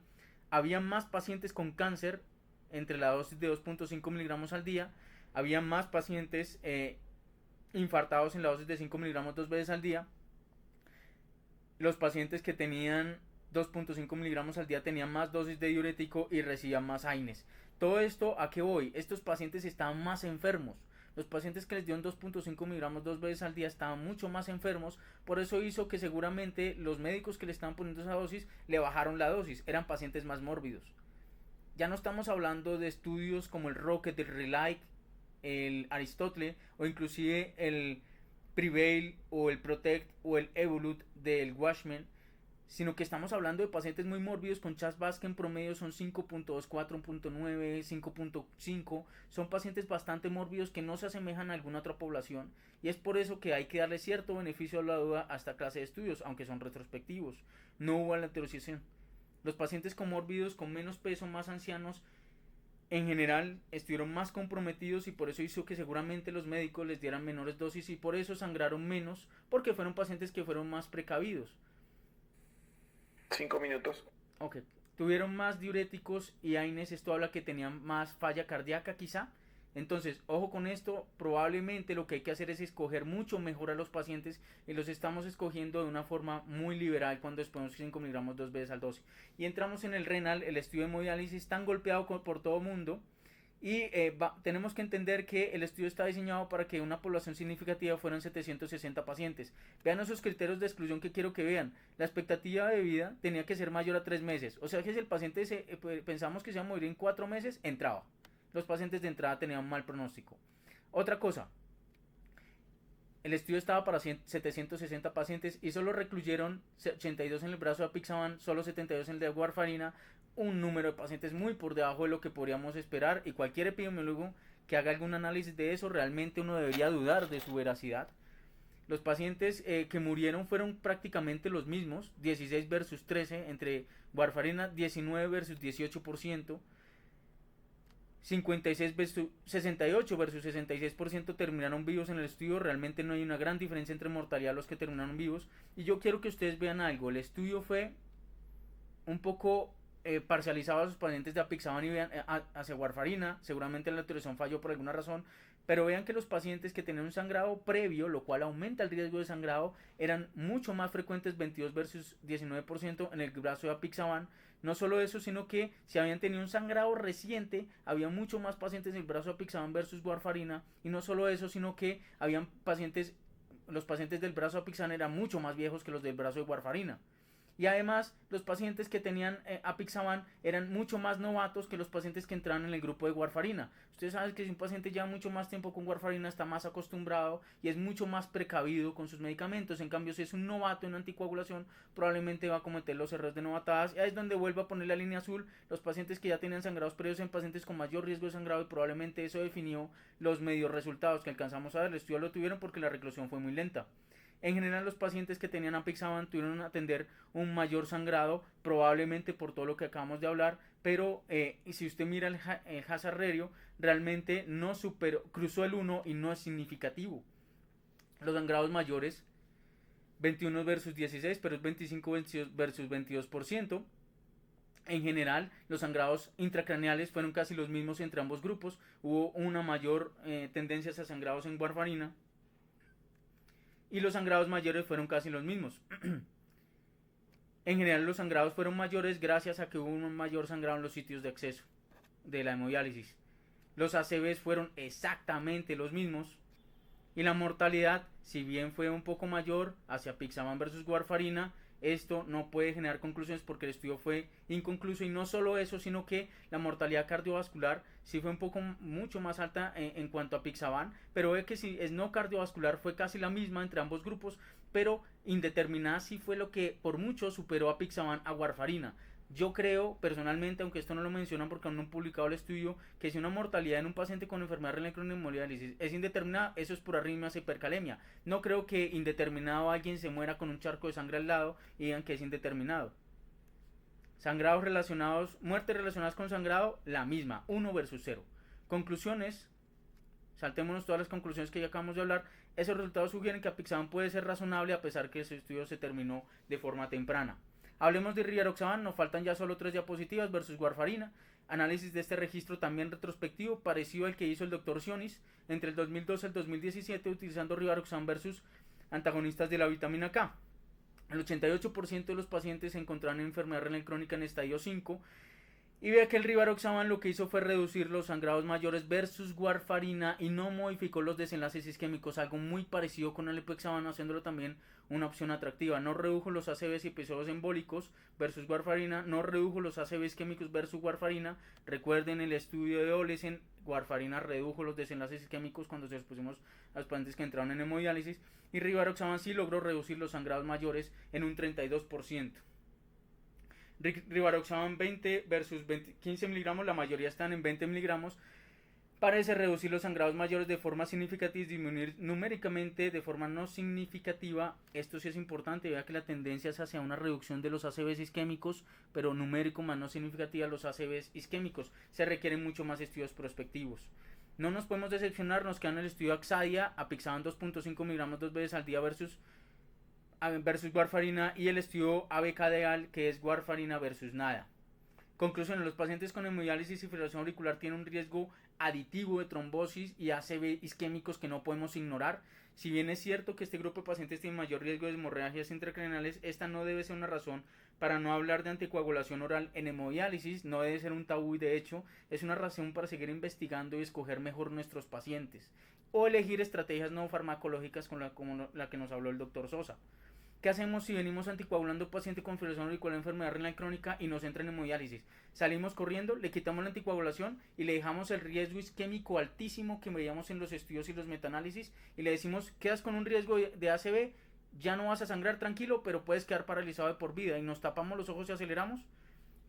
Había más pacientes con cáncer entre la dosis de 2.5 miligramos al día. Había más pacientes infartados en la dosis de 5 miligramos 2 veces al día. Los pacientes que tenían 2.5 miligramos al día tenían más dosis de diurético y recibían más AINES. Todo esto, ¿a qué voy? Estos pacientes estaban más enfermos. Los pacientes que les dieron 2.5 miligramos 2 veces al día estaban mucho más enfermos. Por eso hizo que seguramente los médicos que le estaban poniendo esa dosis le bajaron la dosis. Eran pacientes más mórbidos. Ya no estamos hablando de estudios como el Rocket, el Relight, el Aristotle o inclusive el Prevail o el Protect o el Evolute del Watchman, sino que estamos hablando de pacientes muy mórbidos con CHAS-VASc que en promedio son 5.2, 4.9, 5.5. Son pacientes bastante mórbidos que no se asemejan a alguna otra población, y es por eso que hay que darle cierto beneficio a la duda a esta clase de estudios, aunque son retrospectivos. No hubo la heteroscisión. Los pacientes con mórbidos, con menos peso, más ancianos, en general estuvieron más comprometidos y por eso hizo que seguramente los médicos les dieran menores dosis y por eso sangraron menos, porque fueron pacientes que fueron más precavidos. 5 minutos. Ok, tuvieron más diuréticos y AINES, esto habla que tenían más falla cardíaca quizá. Entonces, ojo con esto, probablemente lo que hay que hacer es escoger mucho mejor a los pacientes y los estamos escogiendo de una forma muy liberal cuando exponemos 5 miligramos 2 veces al 12. Y entramos en el renal, el estudio de hemodiálisis tan golpeado por todo el mundo y tenemos que entender que el estudio está diseñado para que una población significativa fueran 760 pacientes. Vean esos criterios de exclusión que quiero que vean. La expectativa de vida tenía que ser mayor a 3 meses. O sea que si el paciente pensamos que se iba a morir en 4 meses, entraba. Los pacientes de entrada tenían un mal pronóstico. Otra cosa, el estudio estaba para 760 pacientes y solo recluyeron 82 en el brazo de apixaban, solo 72 en el de warfarina, un número de pacientes muy por debajo de lo que podríamos esperar y cualquier epidemiólogo que haga algún análisis de eso realmente uno debería dudar de su veracidad. Los pacientes que murieron fueron prácticamente los mismos, 16 versus 13, entre warfarina 19 versus 18%, 56 versus 68 versus 66% terminaron vivos en el estudio. Realmente no hay una gran diferencia entre mortalidad de los que terminaron vivos. Y yo quiero que ustedes vean algo. El estudio fue un poco parcializado a sus pacientes de apixaban y hacia warfarina. Seguramente la autorización falló por alguna razón. Pero vean que los pacientes que tenían un sangrado previo, lo cual aumenta el riesgo de sangrado, eran mucho más frecuentes, 22 versus 19% en el brazo de apixaban. No solo eso, sino que si habían tenido un sangrado reciente, había mucho más pacientes en el brazo de apixaban versus warfarina. Y no solo eso, sino que habían pacientes, los pacientes del brazo de apixaban eran mucho más viejos que los del brazo de warfarina. Y además, los pacientes que tenían apixaban eran mucho más novatos que los pacientes que entraban en el grupo de warfarina. Ustedes saben que si un paciente lleva mucho más tiempo con warfarina está más acostumbrado y es mucho más precavido con sus medicamentos. En cambio, si es un novato en anticoagulación, probablemente va a cometer los errores de novatadas. Y ahí es donde vuelvo a poner la línea azul, los pacientes que ya tenían sangrados previos en pacientes con mayor riesgo de sangrado, y probablemente eso definió los medios resultados que alcanzamos a ver. El estudio lo tuvieron porque la reclusión fue muy lenta. En general, los pacientes que tenían apixaban tuvieron que atender un mayor sangrado, probablemente por todo lo que acabamos de hablar, pero si usted mira el hazard ratio, realmente no cruzó el 1 y no es significativo. Los sangrados mayores, 21 versus 16, pero es 25 versus 22%. En general, los sangrados intracraneales fueron casi los mismos entre ambos grupos. Hubo una mayor tendencia hacia sangrados en warfarina. Y los sangrados mayores fueron casi los mismos. En general los sangrados fueron mayores gracias a que hubo un mayor sangrado en los sitios de acceso de la hemodiálisis. Los ACVs fueron exactamente los mismos. Y la mortalidad, si bien fue un poco mayor hacia apixaban versus warfarina, esto no puede generar conclusiones porque el estudio fue inconcluso. Y no solo eso, sino que la mortalidad cardiovascular sí fue mucho más alta en cuanto a apixaban, pero ve que si es no cardiovascular fue casi la misma entre ambos grupos, pero indeterminada sí fue lo que por mucho superó a apixaban a warfarina. Yo creo personalmente, aunque esto no lo mencionan porque aún no han publicado el estudio, que si una mortalidad en un paciente con enfermedad renal crónica en hemodiálisis es indeterminada, eso es por arritmias e hipercalemia. No creo que indeterminado alguien se muera con un charco de sangre al lado y digan que es indeterminado. Sangrados relacionados, muertes relacionadas con sangrado, la misma, 1 versus 0. Conclusiones, saltémonos todas las conclusiones que ya acabamos de hablar. Esos resultados sugieren que apixaban puede ser razonable a pesar que ese estudio se terminó de forma temprana. Hablemos de rivaroxaban, nos faltan ya solo 3 diapositivas versus warfarina. Análisis de este registro también retrospectivo, parecido al que hizo el Dr. Sionis entre el 2012 y el 2017, utilizando rivaroxaban versus antagonistas de la vitamina K. El 88% de los pacientes se encontraban en enfermedad renal crónica en estadio 5. Y vea que el rivaroxaban lo que hizo fue reducir los sangrados mayores versus warfarina y no modificó los desenlaces isquémicos, algo muy parecido con el apixaban, haciéndolo también una opción atractiva. No redujo los ACVs y episodios embólicos versus warfarina, no redujo los ACVs isquémicos versus warfarina. Recuerden el estudio de Olesen, warfarina redujo los desenlaces isquémicos cuando se los pusimos a los pacientes que entraron en hemodiálisis, y rivaroxaban sí logró reducir los sangrados mayores en un 32%. Rivaroxaban 20 versus 15 miligramos, la mayoría están en 20 miligramos. Parece reducir los sangrados mayores de forma significativa y disminuir numéricamente de forma no significativa. Esto sí es importante, vea que la tendencia es hacia una reducción de los ACVs isquémicos, pero numérico más no significativa los ACVs isquémicos. Se requieren mucho más estudios prospectivos. No nos podemos decepcionar, nos queda en el estudio Axadia, apixaban 2.5 miligramos 2 veces al día versus warfarina, y el estudio ABCDEAL, que es warfarina versus nada. Conclusión: los pacientes con hemodiálisis y fibrilación auricular tienen un riesgo aditivo de trombosis y ACV isquémicos que no podemos ignorar. Si bien es cierto que este grupo de pacientes tiene mayor riesgo de hemorragias intracraneales, esta no debe ser una razón para no hablar de anticoagulación oral en hemodiálisis, no debe ser un tabú y de hecho es una razón para seguir investigando y escoger mejor nuestros pacientes o elegir estrategias no farmacológicas como la que nos habló el doctor Sosa. ¿Qué hacemos si venimos anticoagulando a un paciente con fibrilación auricular, enfermedad renal crónica y nos entra en hemodiálisis? Salimos corriendo, le quitamos la anticoagulación y le dejamos el riesgo isquémico altísimo que veíamos en los estudios y los metaanálisis y le decimos: quedas con un riesgo de ACV, ya no vas a sangrar, tranquilo, pero puedes quedar paralizado de por vida, y nos tapamos los ojos y aceleramos.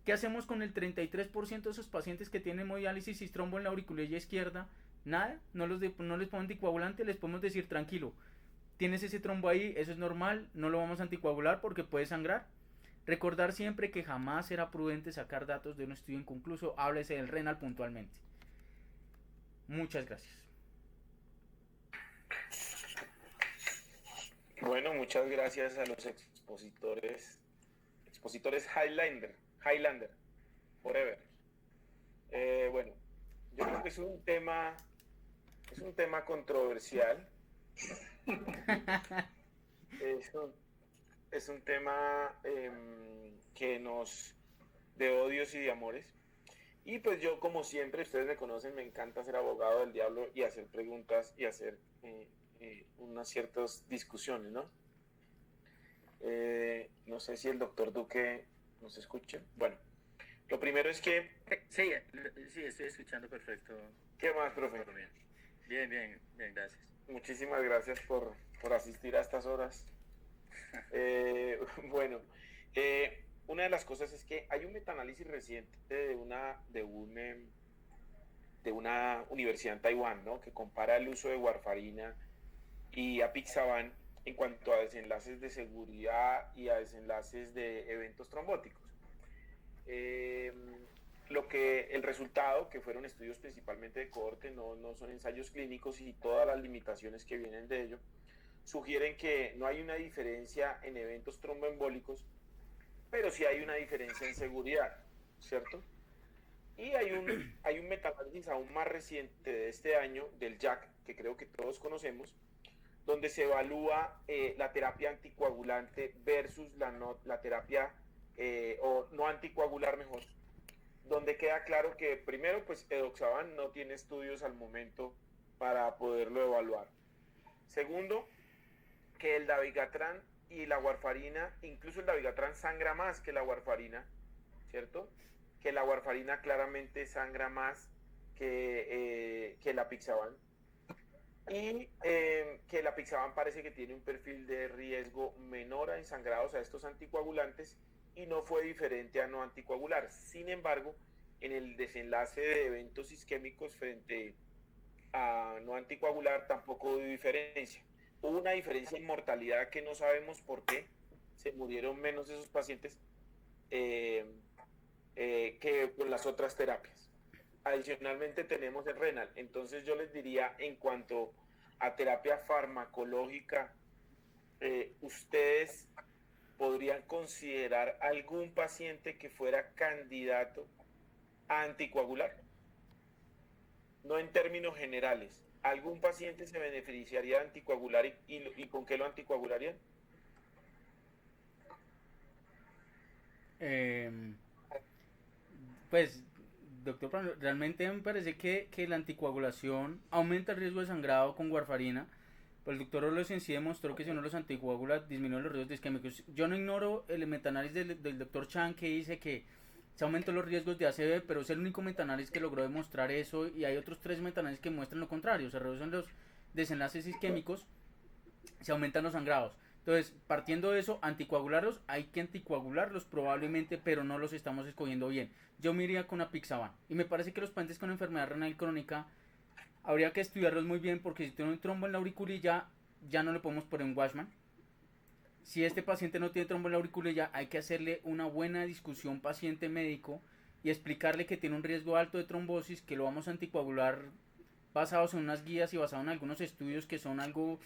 ¿Qué hacemos con el 33% de esos pacientes que tienen hemodiálisis y trombo en la auriculilla izquierda? Nada, no les pongo anticoagulante, les podemos decir: tranquilo, tienes ese trombo ahí, eso es normal, no lo vamos a anticoagular porque puede sangrar. Recordar siempre que jamás será prudente sacar datos de un estudio inconcluso, háblese del renal puntualmente. Muchas gracias. Bueno, muchas gracias a los expositores Highlander, Forever. Bueno, yo creo que es un tema controversial. Es un tema que nos de odios y de amores. Y pues yo, como siempre, ustedes me conocen, me encanta ser abogado del diablo y hacer preguntas y hacer unas ciertas discusiones, ¿no? No sé si el doctor Duque nos escucha. Bueno, lo primero es que... Sí, estoy escuchando perfecto. ¿Qué más, profe? Bien, gracias. Muchísimas gracias por asistir a estas horas. Bueno, una de las cosas es que hay un metaanálisis reciente de una universidad en Taiwán, ¿no?, que compara el uso de warfarina y apixaban en cuanto a desenlaces de seguridad y a desenlaces de eventos trombóticos. El resultado, que fueron estudios principalmente de cohorte, no son ensayos clínicos, y todas las limitaciones que vienen de ello, sugieren que no hay una diferencia en eventos tromboembólicos, pero sí hay una diferencia en seguridad, ¿cierto? Y hay un metaanálisis aún más reciente de este año, del JACC, que creo que todos conocemos, donde se evalúa la terapia anticoagulante versus la terapia, o no anticoagular mejor, donde queda claro que primero, pues edoxaban no tiene estudios al momento para poderlo evaluar. Segundo, que el dabigatran y la warfarina, incluso el dabigatran sangra más que la warfarina, ¿cierto? Que la warfarina claramente sangra más que el apixaban. Y que el apixaban parece que tiene un perfil de riesgo menor a ensangrados a estos anticoagulantes y no fue diferente a no anticoagular. Sin embargo, en el desenlace de eventos isquémicos frente a no anticoagular tampoco hubo diferencia. Hubo una diferencia en mortalidad que no sabemos por qué. Se murieron menos esos pacientes que con las otras terapias. Adicionalmente tenemos el renal. Entonces yo les diría, en cuanto a terapia farmacológica, ustedes podrían considerar algún paciente que fuera candidato a anticoagular. No en términos generales. ¿Algún paciente se beneficiaría de anticoagular y con qué lo anticoagularían? Pues, doctor, realmente me parece que la anticoagulación aumenta el riesgo de sangrado con warfarina. Pues el doctor Olosen sí demostró que si uno los anticoagula disminuye los riesgos isquémicos. Yo no ignoro el metaanálisis del doctor Chan, que dice que se aumentó los riesgos de ACV, pero es el único metaanálisis que logró demostrar eso, y hay otros 3 metaanálisis que muestran lo contrario: se reducen los desenlaces isquémicos, se aumentan los sangrados. Entonces, partiendo de eso, anticoagularlos, hay que anticoagularlos probablemente, pero no los estamos escogiendo bien. Yo me iría con apixaban, y me parece que los pacientes con enfermedad renal crónica habría que estudiarlos muy bien porque si tiene un trombo en la auriculilla, ya no le podemos poner un Watchman. Si este paciente no tiene trombo en la auriculilla, hay que hacerle una buena discusión paciente-médico y explicarle que tiene un riesgo alto de trombosis, que lo vamos a anticoagular basados en unas guías y basados en algunos estudios que son algo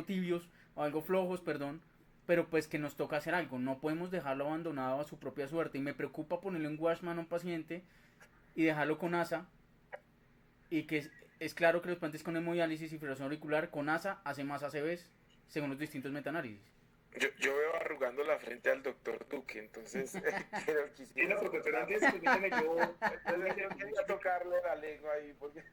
tibios o algo flojos, perdón, pero pues que nos toca hacer algo, no podemos dejarlo abandonado a su propia suerte. Y me preocupa ponerle un Watchman a un paciente y dejarlo con ASA, y que es claro que los pacientes con hemodiálisis y fibrilación auricular con ASA hace más ACVs según los distintos metaanálisis. Yo veo arrugando la frente al doctor Duque, entonces quisiera... pero antes, permítame, yo quería tocarle la lengua ahí, porque...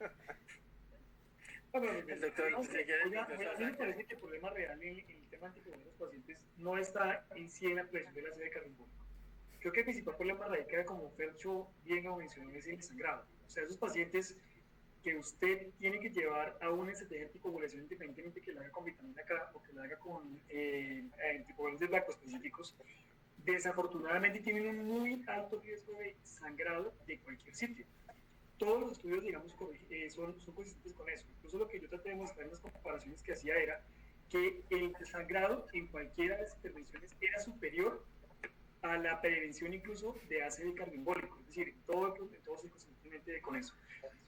el doctor, a mí me parece que el problema real en el tema anticoagulante de los pacientes no está en sí en la presión de la sede cardíaca. Creo que el principal problema radica, como Fercho bien lo mencionó, es el desangrado. O sea, esos pacientes que usted tiene que llevar a una estrategia de anticoagulación, independientemente que la haga con vitamina K o que la haga con anticoagulantes blancoespecíficos, desafortunadamente tienen un muy alto riesgo de sangrado de cualquier sitio. Todos los estudios, digamos, son consistentes con eso. Incluso lo que yo traté de mostrar en las comparaciones que hacía era que el sangrado en cualquiera de las intervenciones era superior a la prevención incluso de ACV cardioembólico, es decir, todo consistentemente con eso.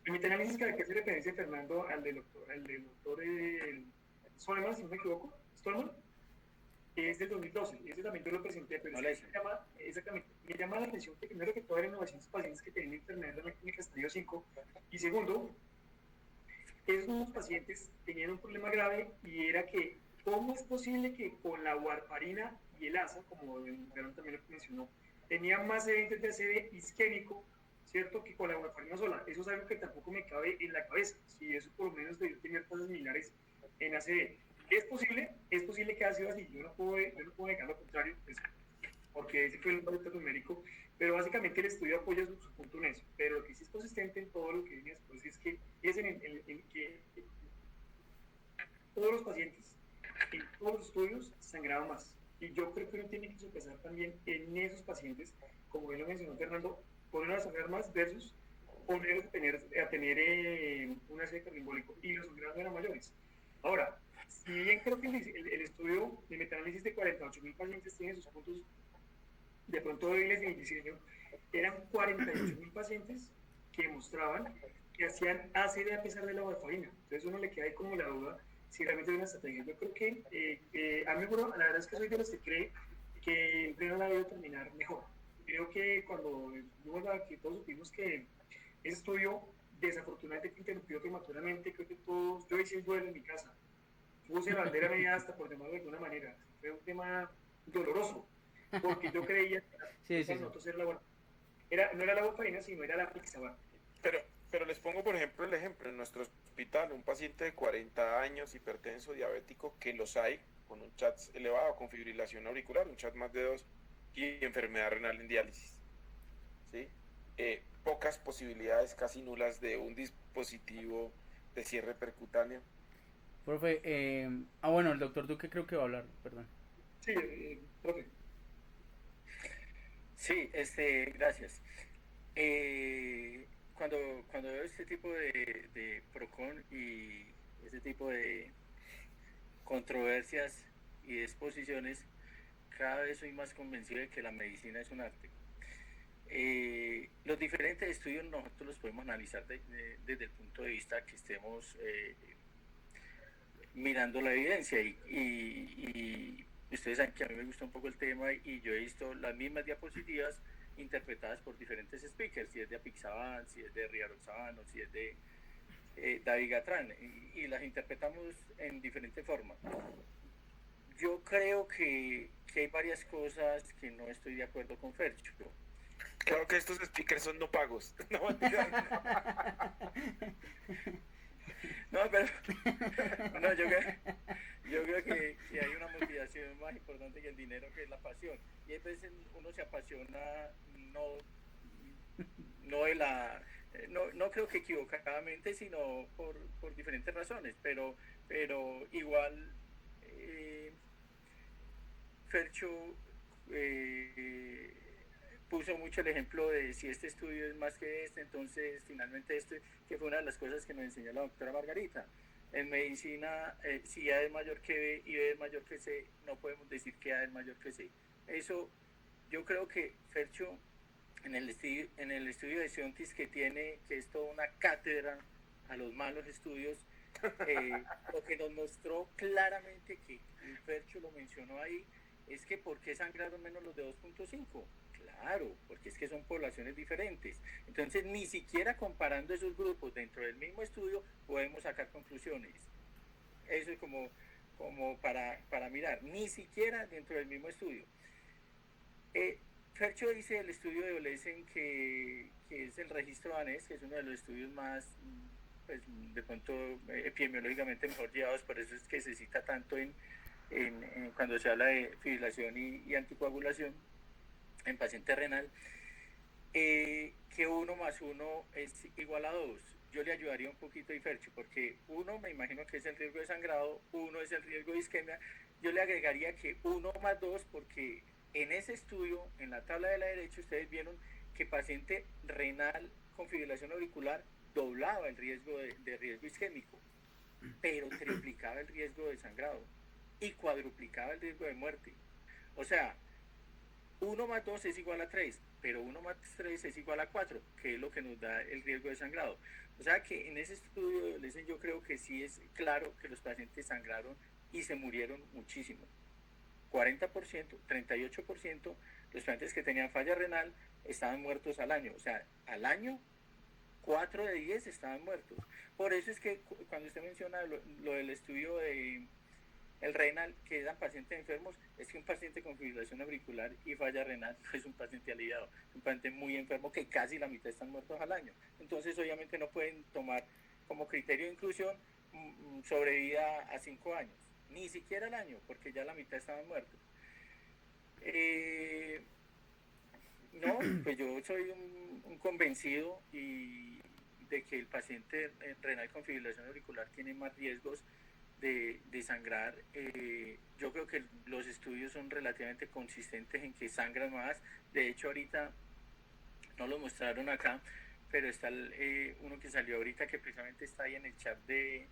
El metaanálisis que hace referencia, Fernando, al del doctor Stolman, si no me equivoco, Stolman, es del 2012, ese también yo lo presenté, pero me llama la atención que primero que todo eran 900 pacientes que tenían enfermedad renal crónica estadio 5, y segundo, esos mismos pacientes tenían un problema grave, y era que ¿cómo es posible que con la warfarina y el ASA, como Verón también lo mencionó, tenían más eventos de ACV isquémico, cierto, que con la warfarina sola? Eso es algo que tampoco me cabe en la cabeza, si eso por lo menos debió tener tasas similares en ACV. ¿Es posible que haya sido así? Yo no puedo negar lo contrario, pues, porque ese fue el valor numérico, pero básicamente el estudio apoya su punto en eso. Pero lo que sí es consistente en todo lo que viene después es que es en que todos los pacientes, en todos los estudios, sangraban más. Y yo creo que uno tiene que sopesar también en esos pacientes, como bien lo mencionó Fernando, poner a sangrar más versus poner a tener un ACV cardioembólico, y los sangrados eran mayores. Ahora, si bien creo que el estudio de metaanálisis de 48.000 pacientes tiene sus puntos de pronto débiles en el diseño, eran 48.000 pacientes que mostraban que hacían ACV a pesar de la warfarina. Entonces uno le queda ahí como la duda si realmente es una estrategia. Yo creo que a mí, bueno, la verdad es que soy de los que cree que el pleno la debe terminar mejor. Creo que cuando que todos supimos que ese estudio desafortunadamente interrumpió prematuramente, creo que todos, yo hice el duelo en mi casa, puse bandera media hasta por llamarlo de alguna manera. Fue un tema doloroso, porque yo creía que nosotros no era la warfarina, sino era la apixaban. Pero les pongo, por ejemplo, el ejemplo. En nuestro hospital, un paciente de 40 años, hipertenso, diabético, que los hay, con un chat elevado, con fibrilación auricular, un chat más de 2, y enfermedad renal en diálisis. ¿Sí? Pocas posibilidades, casi nulas, de un dispositivo de cierre percutáneo. Profe, bueno, el doctor Duque creo que va a hablar, perdón. Sí, profe. Sí, gracias. Cuando veo este tipo de PROCON y este tipo de controversias y exposiciones, cada vez soy más convencido de que la medicina es un arte. Los diferentes estudios nosotros los podemos analizar desde el punto de vista que estemos mirando la evidencia, y ustedes saben que a mí me gusta un poco el tema, y yo he visto las mismas diapositivas interpretadas por diferentes speakers, si es de apixaban, si es de rivaroxaban o si es de dabigatran, y las interpretamos en diferentes formas. Yo creo que hay varias cosas que no estoy de acuerdo con Fercho. Claro que estos speakers son no pagos. No, pero no, yo creo que hay una motivación más importante que el dinero, que es la pasión. Y a veces uno se apasiona no creo que equivocadamente, sino por diferentes razones, pero igual Fercho puso mucho el ejemplo de si este estudio es más que este, entonces finalmente este, que fue una de las cosas que nos enseñó la doctora Margarita. En medicina, si A es mayor que B y B es mayor que C, no podemos decir que A es mayor que C. Eso, yo creo que Fercho, en el estudio de Siontis que tiene, que es toda una cátedra a los malos estudios, lo que nos mostró claramente, que Fercho lo mencionó ahí, es que ¿por qué sangraron menos los de 2.5? Claro, porque es que son poblaciones diferentes. Entonces, ni siquiera comparando esos grupos dentro del mismo estudio podemos sacar conclusiones. Eso es como para mirar, ni siquiera dentro del mismo estudio. Fercho dice el estudio de Olesen que es el registro danés, que es uno de los estudios más, pues, de pronto epidemiológicamente mejor llevados, por eso es que se cita tanto cuando se habla de fibrilación y anticoagulación en paciente renal, que 1 más 1 es igual a 2. Yo le ayudaría un poquito a Fercho, porque 1 me imagino que es el riesgo de sangrado, 1 es el riesgo de isquemia. Yo le agregaría que 1 más 2, porque en ese estudio, en la tabla de la derecha, ustedes vieron que paciente renal con fibrilación auricular doblaba el riesgo de riesgo isquémico, pero triplicaba el riesgo de sangrado y cuadruplicaba el riesgo de muerte. O sea, 1 más 2 es igual a 3, pero 1 más 3 es igual a 4, que es lo que nos da el riesgo de sangrado. O sea que en ese estudio yo creo que sí es claro que los pacientes sangraron y se murieron muchísimo. 40%, 38%, los pacientes que tenían falla renal estaban muertos al año. O sea, al año 4 de 10 estaban muertos. Por eso es que cuando usted menciona lo del estudio de el renal, que eran pacientes enfermos, es que un paciente con fibrilación auricular y falla renal es un paciente aliviado, un paciente muy enfermo que casi la mitad están muertos al año. Entonces, obviamente no pueden tomar como criterio de inclusión sobrevida a 5 años, ni siquiera al año, porque ya la mitad estaban muertos. No, pues yo soy un convencido de que el paciente renal con fibrilación auricular tiene más riesgos de sangrar. Yo creo que los estudios son relativamente consistentes en que sangran más. De hecho, ahorita no lo mostraron acá, pero está uno que salió ahorita, que precisamente está ahí en el chat de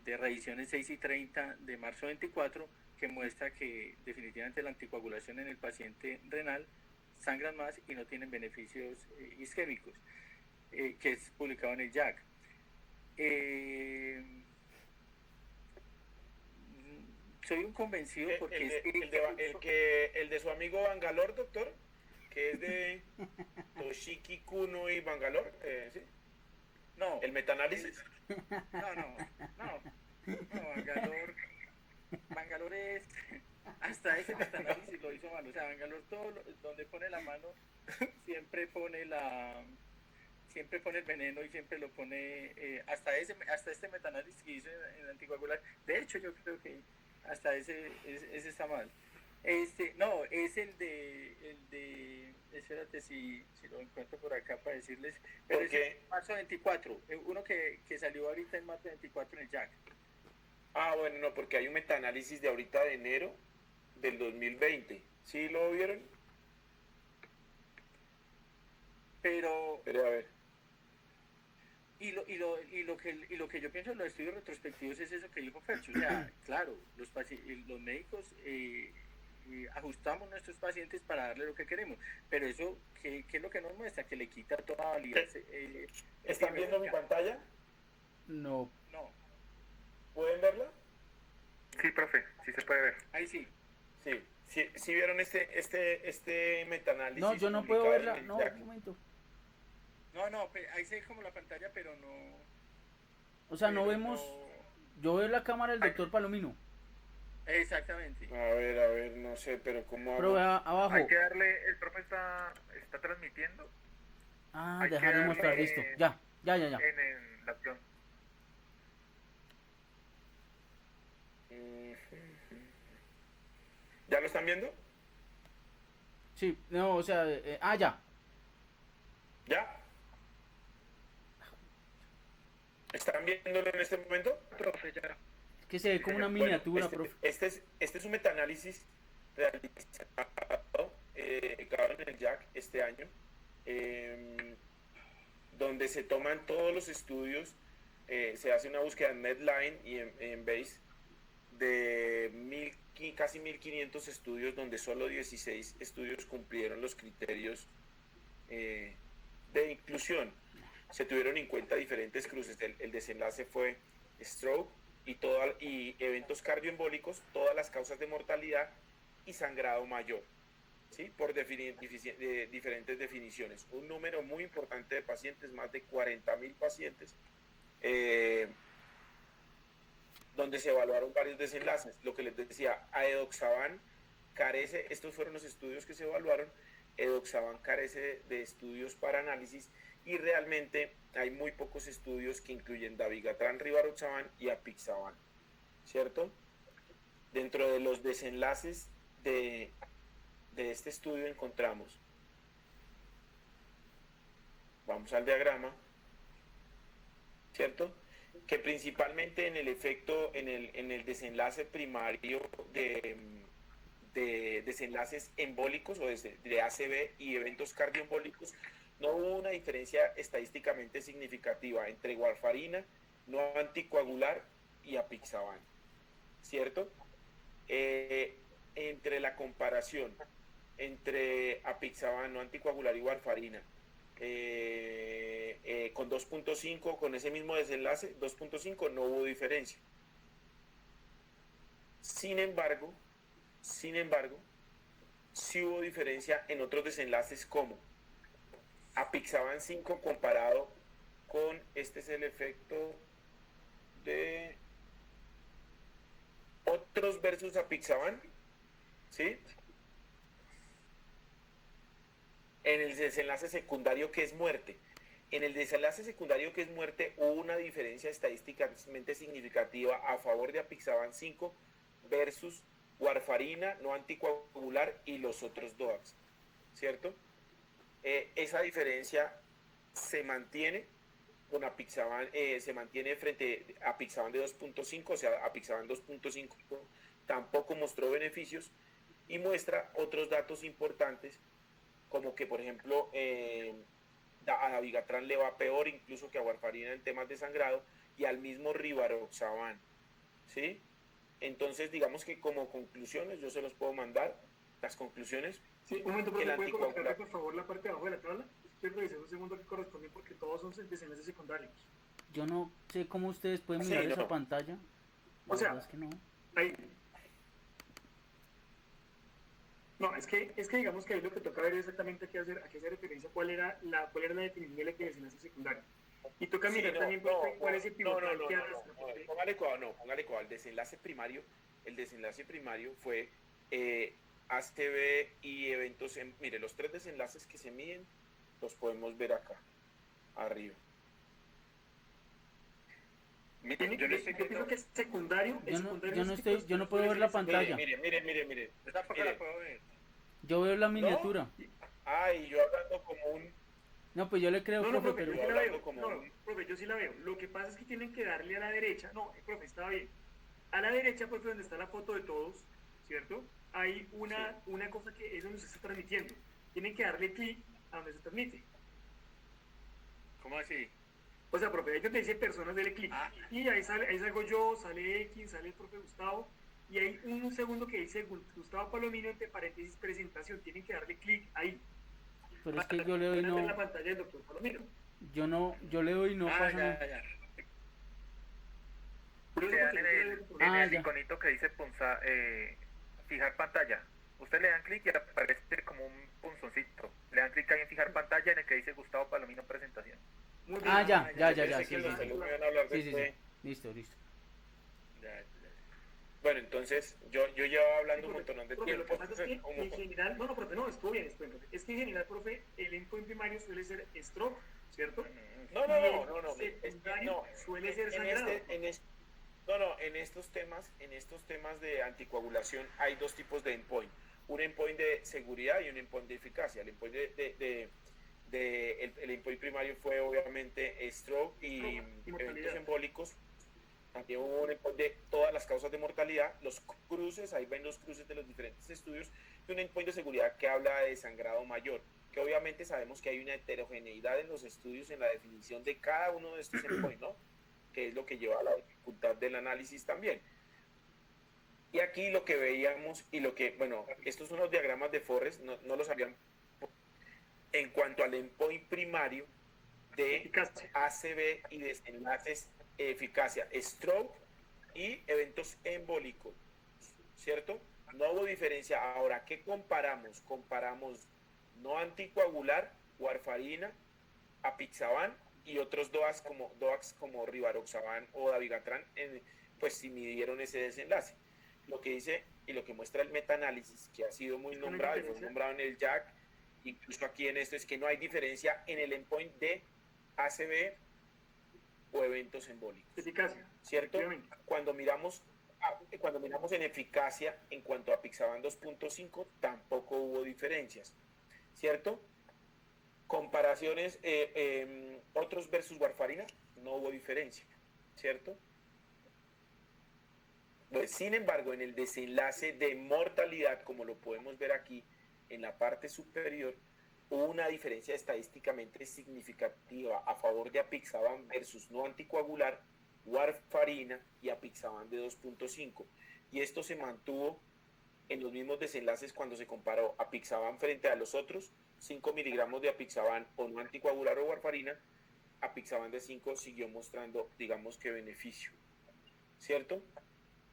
revisiones 6 y 30 de marzo 24, que muestra que definitivamente la anticoagulación en el paciente renal sangran más y no tienen beneficios isquémicos, que es publicado en el JAC. Soy un convencido porque el de su amigo Bangalore, doctor, que es de Toshiki Kuno y Bangalore, ¿sí? No. El metaanálisis. No, Bangalore es, hasta ese metaanálisis lo hizo mal. O sea, Bangalore donde pone la mano siempre pone el veneno y siempre lo pone, hasta este metaanálisis que hizo en anticoagular. De hecho, yo creo que hasta ese está mal. No, es el de espérate si lo encuentro por acá para decirles, pero es el marzo 24, uno que salió ahorita en marzo 24 en el JAC. Ah, bueno, no, porque hay un metaanálisis de ahorita de enero del 2020. ¿Sí lo vieron? Pero a ver. Y lo que yo pienso en los estudios retrospectivos es eso que dijo Fercho. O sea, claro, los médicos ajustamos nuestros pacientes para darle lo que queremos, pero eso, ¿qué es lo que nos muestra? Que le quita toda validez. ¿Están viendo mi pantalla? No. ¿Pueden verla? Sí, profe, sí se puede ver. Ahí sí. Sí vieron este metaanálisis. No, yo no puedo verla. No, un momento. No, ahí se ve como la pantalla, pero no. O sea, no vemos. Yo veo la cámara del doctor Palomino. Exactamente. A ver, no sé, pero ¿cómo hago? Pero abajo. Hay que darle, el profe está transmitiendo. Dejar de mostrar, listo. Ya. En la opción. ¿Ya lo están viendo? Sí, no, o sea, ya. ¿Ya? ¿Están viéndolo en este momento? Profe, ya. Que se ve como una miniatura, bueno, profe. este es un metaanálisis realizado publicado en el JAC este año, donde se toman todos los estudios, se hace una búsqueda en Medline y en Base de casi 1500 estudios, donde solo 16 estudios cumplieron los criterios de inclusión. Se tuvieron en cuenta diferentes cruces. El desenlace fue stroke y eventos cardioembólicos, todas las causas de mortalidad y sangrado mayor, ¿sí? Por diferentes definiciones. Un número muy importante de pacientes, más de 40.000 pacientes, donde se evaluaron varios desenlaces. Lo que les decía, Edoxaban carece, estos fueron los estudios que se evaluaron, Edoxaban carece de estudios para análisis y realmente hay muy pocos estudios que incluyen dabigatran, rivaroxaban y apixaban, ¿cierto? Dentro de los desenlaces de este estudio encontramos, vamos al diagrama, ¿cierto? Que principalmente en el efecto, en el desenlace primario de desenlaces embólicos o de ACV y eventos cardioembólicos, no hubo una diferencia estadísticamente significativa entre warfarina, no anticoagular y apixaban, ¿cierto? Entre la comparación entre apixaban, no anticoagular y warfarina, con 2.5, con ese mismo desenlace, 2.5, no hubo diferencia. Sin embargo, sí hubo diferencia en otros desenlaces como apixaban 5 comparado con, este es el efecto de otros versus apixaban, ¿sí? En el desenlace secundario que es muerte. En el desenlace secundario que es muerte hubo una diferencia estadísticamente significativa a favor de apixaban 5 versus warfarina, no anticoagular y los otros DOACs, ¿cierto? Esa diferencia se mantiene con apixaban, se mantiene frente a apixaban de 2.5, o sea, apixaban 2.5 tampoco mostró beneficios y muestra otros datos importantes, como que, por ejemplo, a dabigatran le va peor incluso que a warfarina en temas de sangrado y al mismo rivaroxaban, ¿sí? Entonces, digamos que como conclusiones, yo se los puedo mandar, las conclusiones. Sí, un momento, ¿puede colocar por favor la parte de abajo de la tabla? Estoy revisando un segundo que corresponde porque todos son desenlaces secundarios. Yo no sé cómo ustedes pueden mirar esa pantalla. O sea, es que no. Ahí. No, es que digamos que ahí lo que toca ver exactamente a qué hacer referencia, cuál era la definición de desenlace secundario. Y toca mirar también cuál es el pivotal que arrastra. Póngale cuidado, el desenlace primario fue ACV y eventos, mire, los 3 desenlaces que se miden los podemos ver acá, arriba. Yo pienso que es secundario. Yo no puedo ver la pantalla. Mire. Tampoco la puedo ver. Yo veo la miniatura. ¿No? Ay, yo hablando como un... No, pues yo le creo, no, profe, profe, pero... yo sí la veo. Profe, yo sí la veo. Lo que pasa es que tienen que darle a la derecha. No, profe, estaba bien. A la derecha, profe, donde está la foto de todos, ¿cierto? Hay una cosa que es donde se está transmitiendo. Tienen que darle clic a donde se transmite. ¿Cómo así? O sea, profe, ahí donde dice personas, dele clic. Y ahí salgo yo, sale X, sale el profe Gustavo. Y hay un segundo que dice Gustavo Palomino, entre paréntesis, presentación. Tienen que darle clic ahí. Pero es que yo le doy no... la pantalla del doctor Palomino. Yo le doy no pasa nada. Ya. En el iconito que dice fijar pantalla. Usted le dan clic y aparece como un punzoncito. Le dan clic ahí en fijar pantalla en el que dice Gustavo Palomino presentación. Ya. Sí. Listo. Ya. Bueno, entonces, yo llevaba hablando un montón de tiempo. Lo que pasa es que en general, profe, no, estuvo bien, profe. Es que en general, profe, el endpoint primario suele ser stroke, ¿cierto? No. Suele ser sangrado. En estos temas de anticoagulación hay dos tipos de endpoint. Un endpoint de seguridad y un endpoint de eficacia. El endpoint el endpoint primario fue obviamente stroke y eventos embólicos. También hubo un endpoint de todas las causas de mortalidad. Los cruces, ahí ven los cruces de los diferentes estudios, un endpoint de seguridad que habla de sangrado mayor, que obviamente sabemos que hay una heterogeneidad en los estudios en la definición de cada uno de estos endpoints, ¿no? Que es lo que lleva a la dificultad del análisis también. Y aquí lo que veíamos y lo que, bueno, estos son los diagramas de Forrest, no los habían en cuanto al endpoint primario de ACV y desenlaces eficacia, stroke y eventos embólicos, ¿cierto? No hubo diferencia. Ahora, ¿qué comparamos? Comparamos no anticoagular, warfarina, apixaban y otros DOACs como rivaroxaban o dabigatran, pues si midieron ese desenlace. Lo que dice y lo que muestra el metaanálisis, que ha sido muy nombrado y fue nombrado en el JAC, incluso aquí en esto, es que no hay diferencia en el endpoint de ACV o eventos embólicos. Eficacia. ¿Cierto? Cuando miramos en eficacia en cuanto a apixaban 2.5, tampoco hubo diferencias. ¿Cierto? Comparaciones, otros versus warfarina, no hubo diferencia. ¿Cierto? Pues, sin embargo, en el desenlace de mortalidad, como lo podemos ver aquí en la parte superior, hubo una diferencia estadísticamente significativa a favor de apixaban versus no anticoagular, warfarina y apixaban de 2.5. Y esto se mantuvo en los mismos desenlaces cuando se comparó apixaban frente a los otros, 5 miligramos de apixaban o no anticoagular o warfarina, apixaban de 5 siguió mostrando, digamos que beneficio, ¿cierto?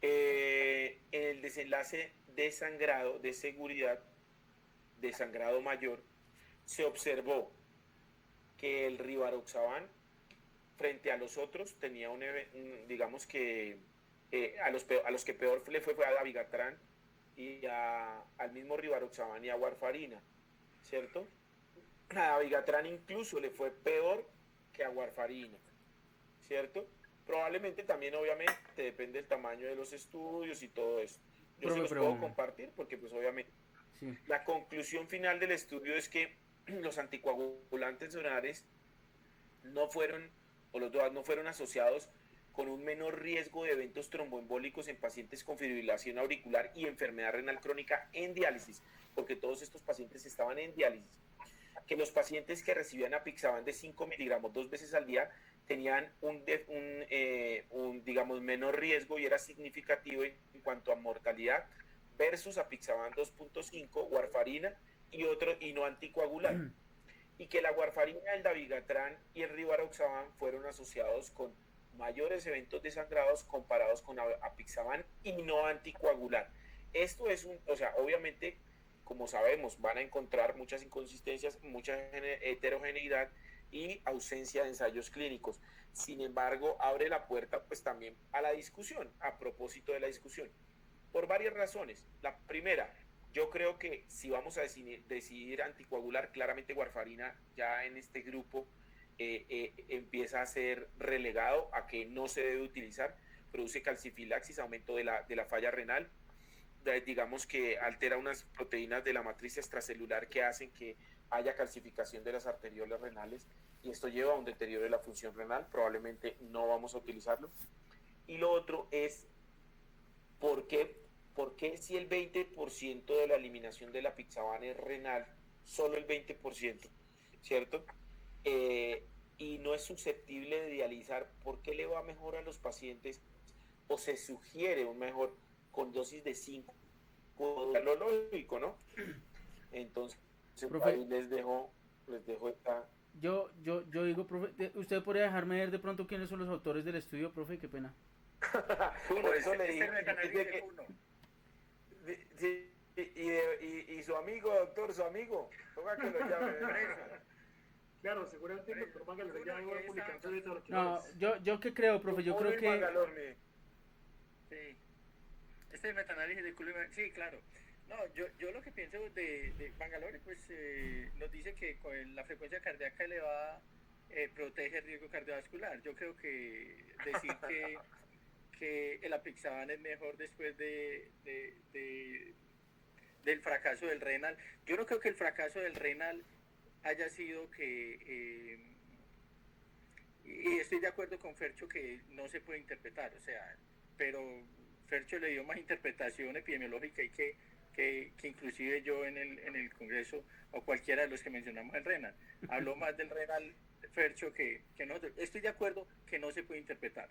En el desenlace de sangrado, de seguridad, de sangrado mayor, se observó que el rivaroxaban frente a los otros tenía digamos que a los que peor le fue a dabigatran y al mismo rivaroxaban y a warfarina, ¿cierto? A dabigatran incluso le fue peor que a warfarina, ¿cierto? Probablemente también, obviamente, depende del tamaño de los estudios y todo eso. Yo se los puedo compartir porque, pues, obviamente, sí. La conclusión final del estudio es que los anticoagulantes orales no fueron, o los DOACs no fueron asociados con un menor riesgo de eventos tromboembólicos en pacientes con fibrilación auricular y enfermedad renal crónica en diálisis, porque todos estos pacientes estaban en diálisis. Que los pacientes que recibían apixaban de 5 miligramos 2 veces al día tenían digamos, menor riesgo y era significativo en cuanto a mortalidad versus apixaban 2.5, warfarina y no anticoagular. Y que la warfarina, el dabigatran y el rivaroxaban fueron asociados con mayores eventos desangrados comparados con apixaban y no anticoagular. Esto es o sea, obviamente, como sabemos, van a encontrar muchas inconsistencias, mucha heterogeneidad y ausencia de ensayos clínicos. Sin embargo, abre la puerta pues también a la discusión, a propósito de la discusión, por varias razones. La primera, yo creo que si vamos a decidir anticoagular, claramente warfarina ya en este grupo empieza a ser relegado a que no se debe utilizar, produce calcifilaxis, aumento de la falla renal, digamos que altera unas proteínas de la matriz extracelular que hacen que haya calcificación de las arteriolas renales y esto lleva a un deterioro de la función renal, probablemente no vamos a utilizarlo. Y lo otro es, ¿por qué si el 20% de la eliminación de la apixaban es renal, solo el 20%, ¿cierto? Y no es susceptible de dializar, ¿por qué le va mejor a los pacientes o se sugiere un mejor con dosis de 5? Lo lógico, ¿no? Entonces, profe, ahí les dejo esta... Yo digo, profe, ¿usted podría dejarme ver de pronto quiénes son los autores del estudio, profe? Qué pena. Por eso le dije y su amigo, doctor, su amigo, toca que lo llame. Claro, seguramente el doctor Mangalore ya va a publicar eso. No, yo qué creo, profe, yo creo que... Sí. Este metaanálisis de Kuhlman, sí, claro. No, yo lo que pienso de Mangalore, pues nos dice que con la frecuencia cardíaca elevada protege el riesgo cardiovascular. Yo creo que decir que el apixaban es mejor después del fracaso del renal. Yo no creo que el fracaso del renal haya sido que... y estoy de acuerdo con Fercho que no se puede interpretar, o sea, pero Fercho le dio más interpretación epidemiológica y que que inclusive yo en el Congreso, o cualquiera de los que mencionamos el renal, habló más del renal Fercho que nosotros. Estoy de acuerdo que no se puede interpretar.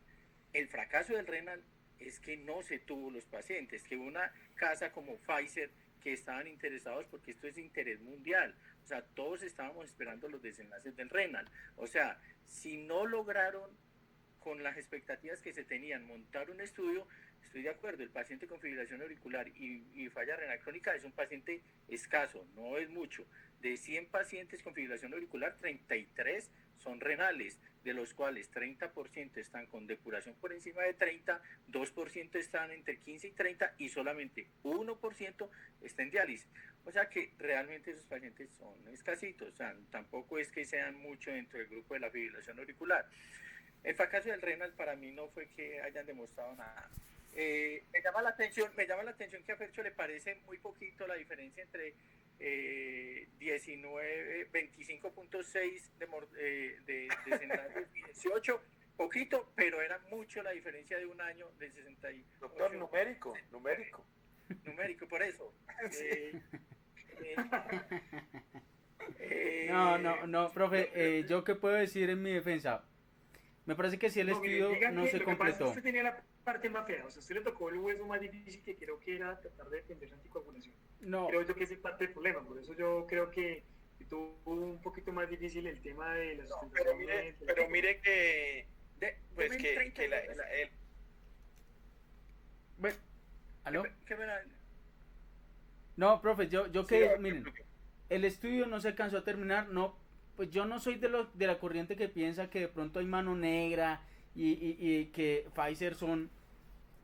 El fracaso del renal es que no se tuvo los pacientes, que una casa como Pfizer, que estaban interesados porque esto es de interés mundial, o sea, todos estábamos esperando los desenlaces del renal, o sea, si no lograron con las expectativas que se tenían montar un estudio, estoy de acuerdo, el paciente con fibrilación auricular y falla renal crónica es un paciente escaso, no es mucho. De 100 pacientes con fibrilación auricular, 33 son renales, de los cuales 30% están con depuración por encima de 30, 2% están entre 15 y 30 y solamente 1% está en diálisis. O sea que realmente esos pacientes son escasitos, o sea, tampoco es que sean mucho dentro del grupo de la fibrilación auricular. El fracaso del renal para mí no fue que hayan demostrado nada. Me llama la atención que a Fercho le parece muy poquito la diferencia entre 25.6 de desenlaces y 18, poquito, pero era mucho la diferencia de un año de 68. Doctor, numérico. Numérico, por eso. No, profe, yo qué puedo decir en mi defensa. Me parece que si el estudio no se completó. Usted tenía la parte más fea, o sea, usted le tocó el hueso más difícil, que creo que era tratar de defender la anticoagulación. No. Creo yo que ese es parte del problema, por eso yo creo que tuvo un poquito más difícil el tema de la sustentación. Pero mire que Bueno, ¿aló? ¿Qué me la... No, profe, yo que, miren, el estudio no se alcanzó a terminar, no, pues yo no soy de la corriente que piensa que de pronto hay mano negra y que Pfizer son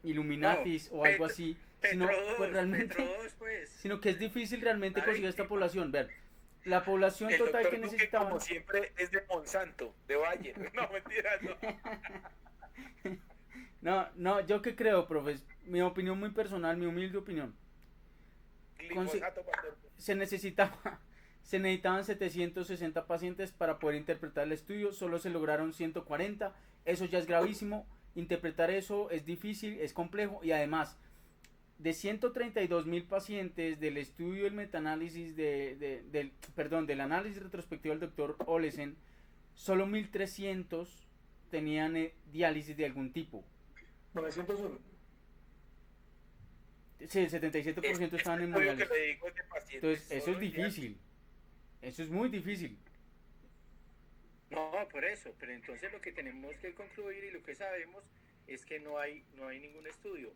Illuminatis o algo así, sino pues realmente, sino que es difícil realmente conseguir esta población. Ver, la población total que necesitamos. Como siempre es de Monsanto, de Bayer. No, mentira, no. No, yo que creo, profe, mi opinión muy personal, mi humilde opinión. Se necesitaban 760 pacientes para poder interpretar el estudio, solo se lograron 140, eso ya es gravísimo, interpretar eso es difícil, es complejo y además de 132.000 pacientes del estudio del metaanálisis del análisis retrospectivo del doctor Olesen, solo 1.300 tenían diálisis de algún tipo. 901. Sí, el 77% estaban en hemodiálisis. Entonces, eso es difícil. Eso es muy difícil. No, por eso. Pero entonces lo que tenemos que concluir y lo que sabemos es que no hay ningún estudio.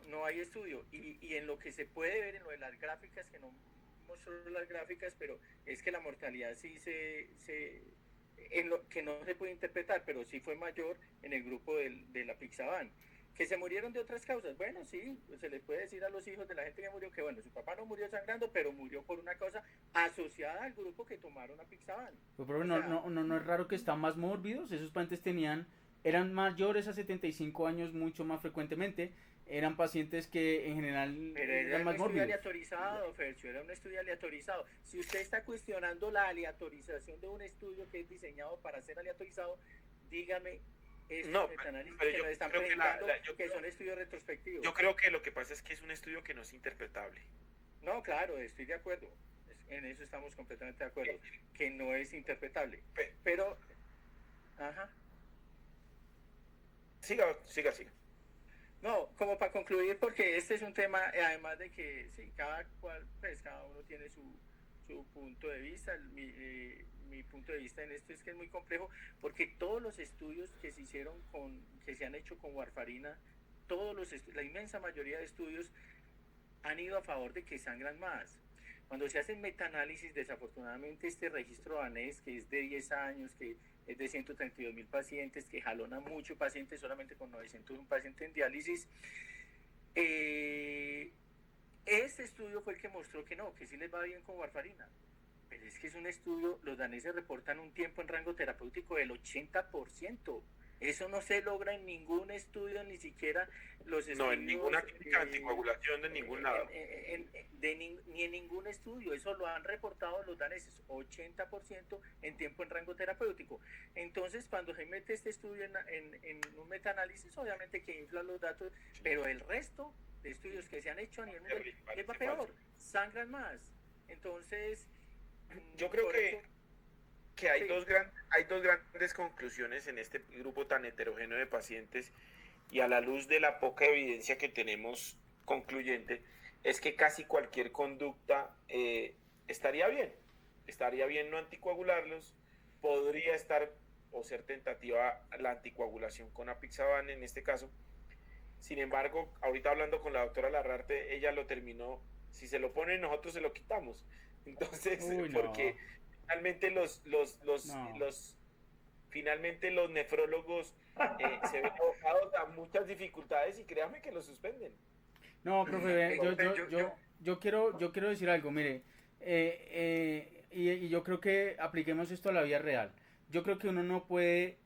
No hay estudio. Y en lo que se puede ver en lo de las gráficas, que no mostró las gráficas, pero es que la mortalidad sí en lo que no se puede interpretar, pero sí fue mayor en el grupo de la Pixaban. Que se murieron de otras causas, bueno, sí, se les puede decir a los hijos de la gente que murió que bueno, su papá no murió sangrando, pero murió por una causa asociada al grupo que tomaron apixaban. Pero no es raro que están más mórbidos, esos pacientes eran mayores a 75 años mucho más frecuentemente, eran pacientes que en general eran más mórbidos. Era un estudio aleatorizado, Fercho, era un estudio aleatorizado. Si usted está cuestionando la aleatorización de un estudio que es diseñado para ser aleatorizado, dígame. No, pero yo están creo que son estudios retrospectivos. Yo creo que lo que pasa es que es un estudio que no es interpretable. No, claro, estoy de acuerdo. En eso estamos completamente de acuerdo. Que no es interpretable. Pero, ajá. Siga. No, como para concluir, porque este es un tema, además de que sí, cada uno tiene su punto de vista. Mi punto de vista en esto es que es muy complejo porque todos los estudios que se han hecho con warfarina, la inmensa mayoría de estudios han ido a favor de que sangran más. Cuando se hacen metaanálisis, desafortunadamente este registro danés, que es de 10 años, que es de 132.000 pacientes, que jalona mucho pacientes, solamente con 901 pacientes en diálisis, este estudio fue el que mostró que no, que sí les va bien con warfarina. Pero es que es un estudio, los daneses reportan un tiempo en rango terapéutico del 80%. Eso no se logra en ningún estudio, ni siquiera los estudios... No, en ninguna clínica de anticoagulación, de ningún lado. Ni en ningún estudio, eso lo han reportado los daneses, 80% en tiempo en rango terapéutico. Entonces, cuando se mete este estudio en un metaanálisis, obviamente que infla los datos, pero el resto de estudios que se han hecho a nivel mundial, les va peor, sangran más. Entonces, yo creo que hay, hay dos grandes conclusiones en este grupo tan heterogéneo de pacientes, y a la luz de la poca evidencia que tenemos concluyente, es que casi cualquier conducta estaría bien no anticoagularlos, podría estar o ser tentativa la anticoagulación con apixaban en este caso. Sin embargo, ahorita hablando con la doctora Larrarte, ella lo terminó, si se lo ponen nosotros se lo quitamos. Entonces, porque finalmente finalmente los nefrólogos se ven abocados a muchas dificultades, y créame que lo suspenden. No, profe, yo quiero decir algo, mire, y yo creo que apliquemos esto a la vida real. Yo creo que uno no puede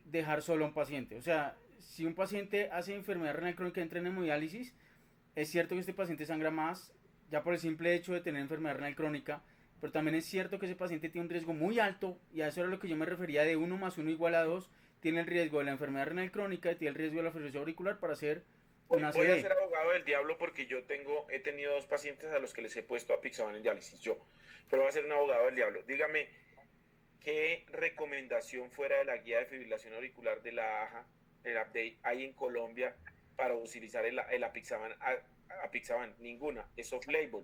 dejar solo a un paciente. O sea, si un paciente hace enfermedad renal crónica, entra en hemodiálisis, es cierto que este paciente sangra más, ya por el simple hecho de tener enfermedad renal crónica, pero también es cierto que ese paciente tiene un riesgo muy alto, y a eso era lo que yo me refería de 1 + 1 = 2, tiene el riesgo de la enfermedad renal crónica y tiene el riesgo de la fibrilosis auricular para hacer una ACV. Voy a ser abogado del diablo porque he tenido 2 pacientes a los que les he puesto apixaban en diálisis, pero voy a ser un abogado del diablo. Dígame, ¿qué recomendación fuera de la guía de fibrilación auricular de la AJA, el update, hay en Colombia para utilizar el apixaban? Ninguna, es off-label,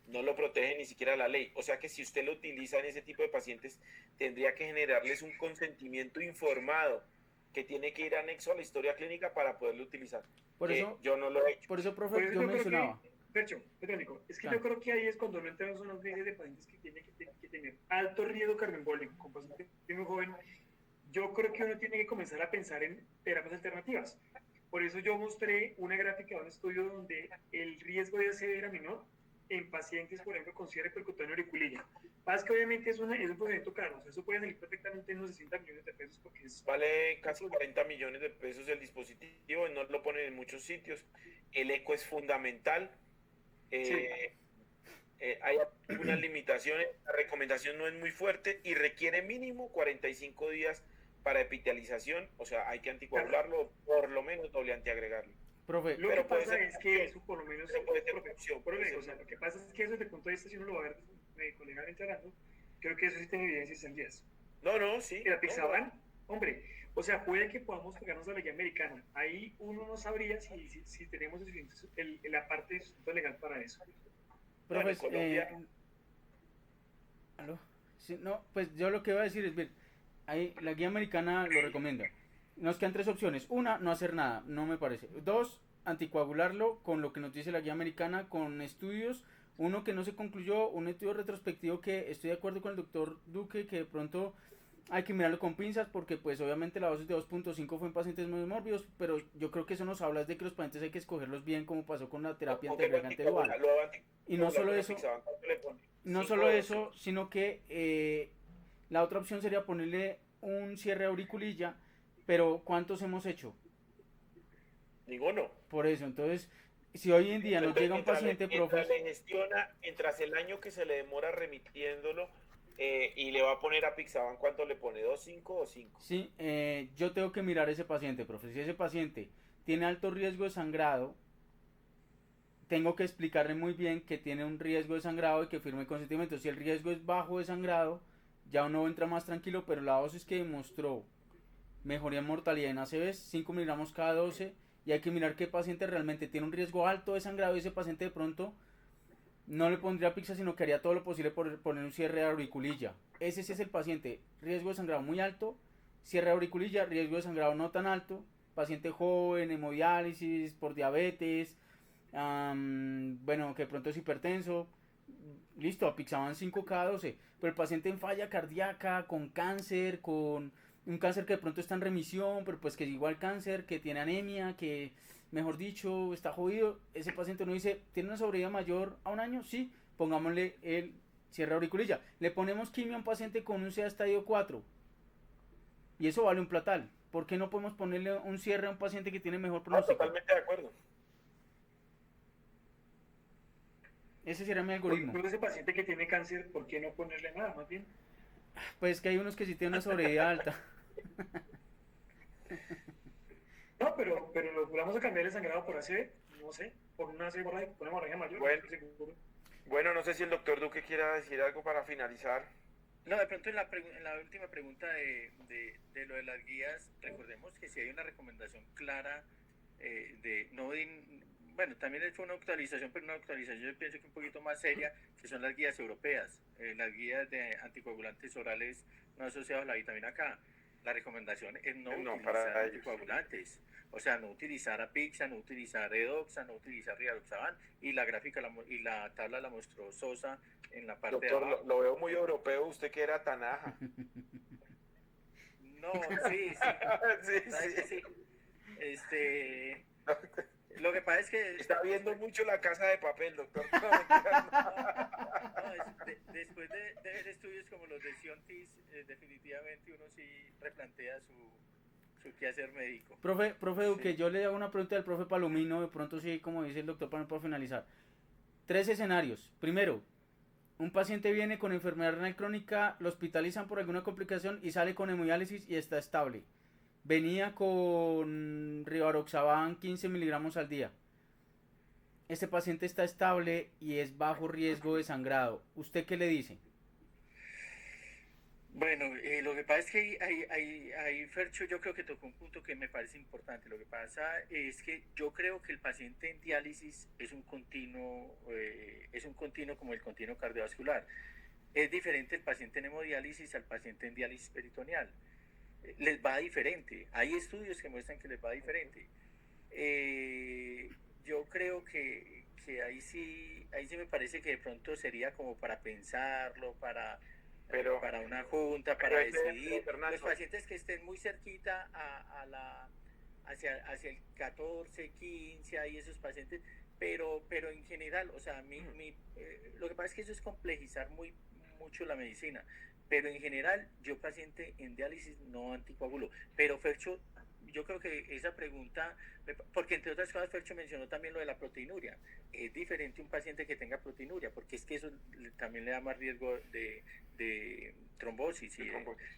no lo protege ni siquiera la ley. O sea que si usted lo utiliza en ese tipo de pacientes, tendría que generarles un consentimiento informado que tiene que ir anexo a la historia clínica para poderlo utilizar. Por eso, yo no lo he hecho. Por eso, profe, yo mencionaba. Percho, es que yo creo que ahí es cuando no entramos en unos grises de pacientes que tienen que tener alto riesgo cardioembólico, con pacientes muy joven. Yo creo que uno tiene que comenzar a pensar en terapias alternativas. Por eso yo mostré una gráfica de un estudio donde el riesgo de ACV era menor en pacientes, por ejemplo, con cierre percutáneo auriculilla. Pasa que obviamente es un procedimiento caro, o sea, eso puede salir perfectamente en unos 60 millones de pesos, porque vale casi 40 millones de pesos el dispositivo, no lo ponen en muchos sitios. El eco es fundamental. Hay algunas limitaciones, la recomendación no es muy fuerte y requiere mínimo 45 días para epitelización, o sea, hay que anticoagularlo, por lo menos doble antiagregarlo. Profe, lo que pasa es que eso por lo menos puede ser una opción. O sea, lo que pasa es que eso desde el punto de vista, si uno lo va a ver médico legalmente hablando, creo que eso sí tiene evidencias en días. Sí. Y la apixaban, hombre, o sea, puede que podamos pegarnos a la guía americana. Ahí uno no sabría si tenemos la parte de sustento legal para eso. Profe, ¿aló? Sí, no, pues yo lo que voy a decir es, bien, ahí la guía americana lo recomienda. Nos quedan 3 opciones. 1, no hacer nada, no me parece. 2, anticoagularlo con lo que nos dice la guía americana, con estudios. 1 que no se concluyó, un estudio retrospectivo que estoy de acuerdo con el doctor Duque, que de pronto hay que mirarlo con pinzas, porque pues obviamente la dosis de 2.5 fue en pacientes muy mórbidos, pero yo creo que eso nos habla de que los pacientes hay que escogerlos bien, como pasó con la terapia antiagregante dual. Y no solo eso, sino que la otra opción sería ponerle un cierre auriculilla, pero ¿cuántos hemos hecho? Ninguno. Por eso, entonces, si hoy en día nos llega un paciente, profe, mientras el año que se le demora remitiéndolo, y le va a poner apixaban, ¿cuánto le pone? ¿2.5 o 5? Sí, yo tengo que mirar ese paciente, profe. Si ese paciente tiene alto riesgo de sangrado, tengo que explicarle muy bien que tiene un riesgo de sangrado y que firme consentimiento. Si el riesgo es bajo de sangrado, ya uno entra más tranquilo, pero la dosis que demostró mejoría en mortalidad en ACVs, 5 miligramos cada 12, y hay que mirar qué paciente realmente tiene un riesgo alto de sangrado, y ese paciente de pronto no le pondría pixa, sino que haría todo lo posible por poner un cierre de auriculilla. Ese sí es el paciente, riesgo de sangrado muy alto, cierre de auriculilla, riesgo de sangrado no tan alto, paciente joven, hemodiálisis, por diabetes, bueno, que de pronto es hipertenso, listo, apixaban 5 cada 12, pero el paciente en falla cardíaca, con cáncer, con un cáncer que de pronto está en remisión, pero pues que es igual cáncer, que tiene anemia, que mejor dicho está jodido, ese paciente no dice, ¿tiene una sobrevida mayor a 1 año? Sí, pongámosle el cierre auriculilla. Le ponemos quimio a un paciente con un CA estadio 4 y eso vale un platal. ¿Por qué no podemos ponerle un cierre a un paciente que tiene mejor pronóstico? Totalmente de acuerdo. Ese sería mi algoritmo. Por ese paciente que tiene cáncer, ¿por qué no ponerle nada, más bien? Pues que hay unos que sí tienen una sobrevida alta. No, pero vamos a cambiar el sangrado por ACV, no sé, por una hemorragia mayor. Bueno. No estoy seguro. Bueno, no sé si el doctor Duque quiera decir algo para finalizar. No, de pronto en la última pregunta de lo de las guías, recordemos que si hay una recomendación clara bueno, también fue una actualización, pero una actualización yo pienso que un poquito más seria, que son las guías europeas, las guías de anticoagulantes orales no asociados a la vitamina K. La recomendación es no utilizar anticoagulantes, o sea, no utilizar Apixa, no utilizar Edoxa, no utilizar Rivaroxaban, y la gráfica y la tabla la mostró Sosa en la parte doctor, de abajo. lo veo muy europeo, usted que era Tanaja. No, sí. Lo que pasa es que... Está viendo mucho La Casa de Papel, doctor. Después de ver estudios como los de Siontis, definitivamente uno sí replantea su quehacer médico. Profe Duque, yo le hago una pregunta al profe Palomino, de pronto sí, como dice el doctor, para finalizar. 3 escenarios. Primero, un paciente viene con enfermedad renal crónica, lo hospitalizan por alguna complicación y sale con hemodiálisis y está estable. Venía con Rivaroxaban 15 miligramos al día. Este paciente está estable y es bajo riesgo de sangrado. ¿Usted qué le dice? Bueno, lo que pasa es que ahí Fercho, yo creo que tocó un punto que me parece importante. Lo que pasa es que yo creo que el paciente en diálisis es un continuo como el continuo cardiovascular. Es diferente el paciente en hemodiálisis al paciente en diálisis peritoneal. Les va diferente. Hay estudios que muestran que les va diferente. Yo creo que ahí sí me parece que de pronto sería como para pensarlo, para una junta, para decidir. Los pacientes que estén muy cerquita hacia el 14, 15, ahí esos pacientes, pero en general, o sea, lo que pasa es que eso es complejizar mucho la medicina. Pero en general, yo paciente en diálisis no anticoagulo. Pero Fercho, yo creo que esa pregunta, porque entre otras cosas Fercho mencionó también lo de la proteinuria. Es diferente un paciente que tenga proteinuria, porque es que eso también le da más riesgo de trombosis.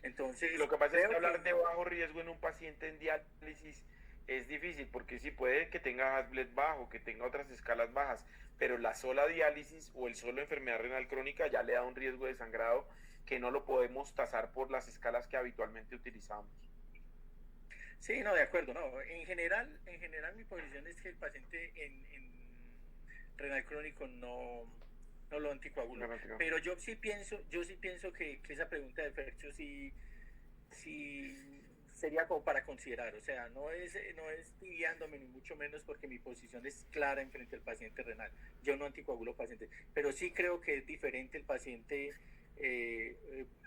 Entonces, lo que pasa es que hablar de bajo riesgo en un paciente en diálisis es difícil, porque sí puede que tenga Hasbled bajo, que tenga otras escalas bajas, pero la sola diálisis o el solo enfermedad renal crónica ya le da un riesgo de sangrado que no lo podemos tasar por las escalas que habitualmente utilizamos. Sí, no, de acuerdo, no. En general mi posición es que el paciente en renal crónico no lo anticoagula. Pero yo sí pienso que esa pregunta de Fercho sí sería como para considerar, o sea, no es tibiándome ni mucho menos, porque mi posición es clara en frente al paciente renal. Yo no anticoagulo pacientes, pero sí creo que es diferente el paciente.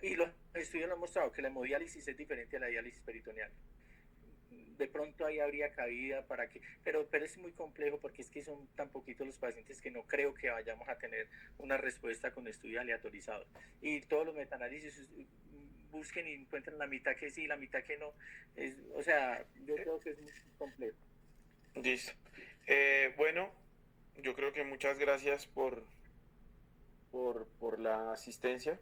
Y los estudios lo han mostrado que la hemodiálisis es diferente a la diálisis peritoneal. De pronto ahí habría cabida para que, pero es muy complejo, porque es que son tan poquitos los pacientes que no creo que vayamos a tener una respuesta con estudios aleatorizados. Y todos los metaanálisis busquen y encuentren la mitad que sí, la mitad que no. O sea, yo creo que es muy complejo. Listo. Bueno, yo creo que muchas gracias por la asistencia.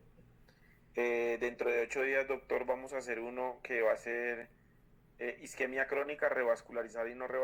Dentro de 8 días, doctor, vamos a hacer uno que va a ser isquemia crónica revascularizada y no revascularizada.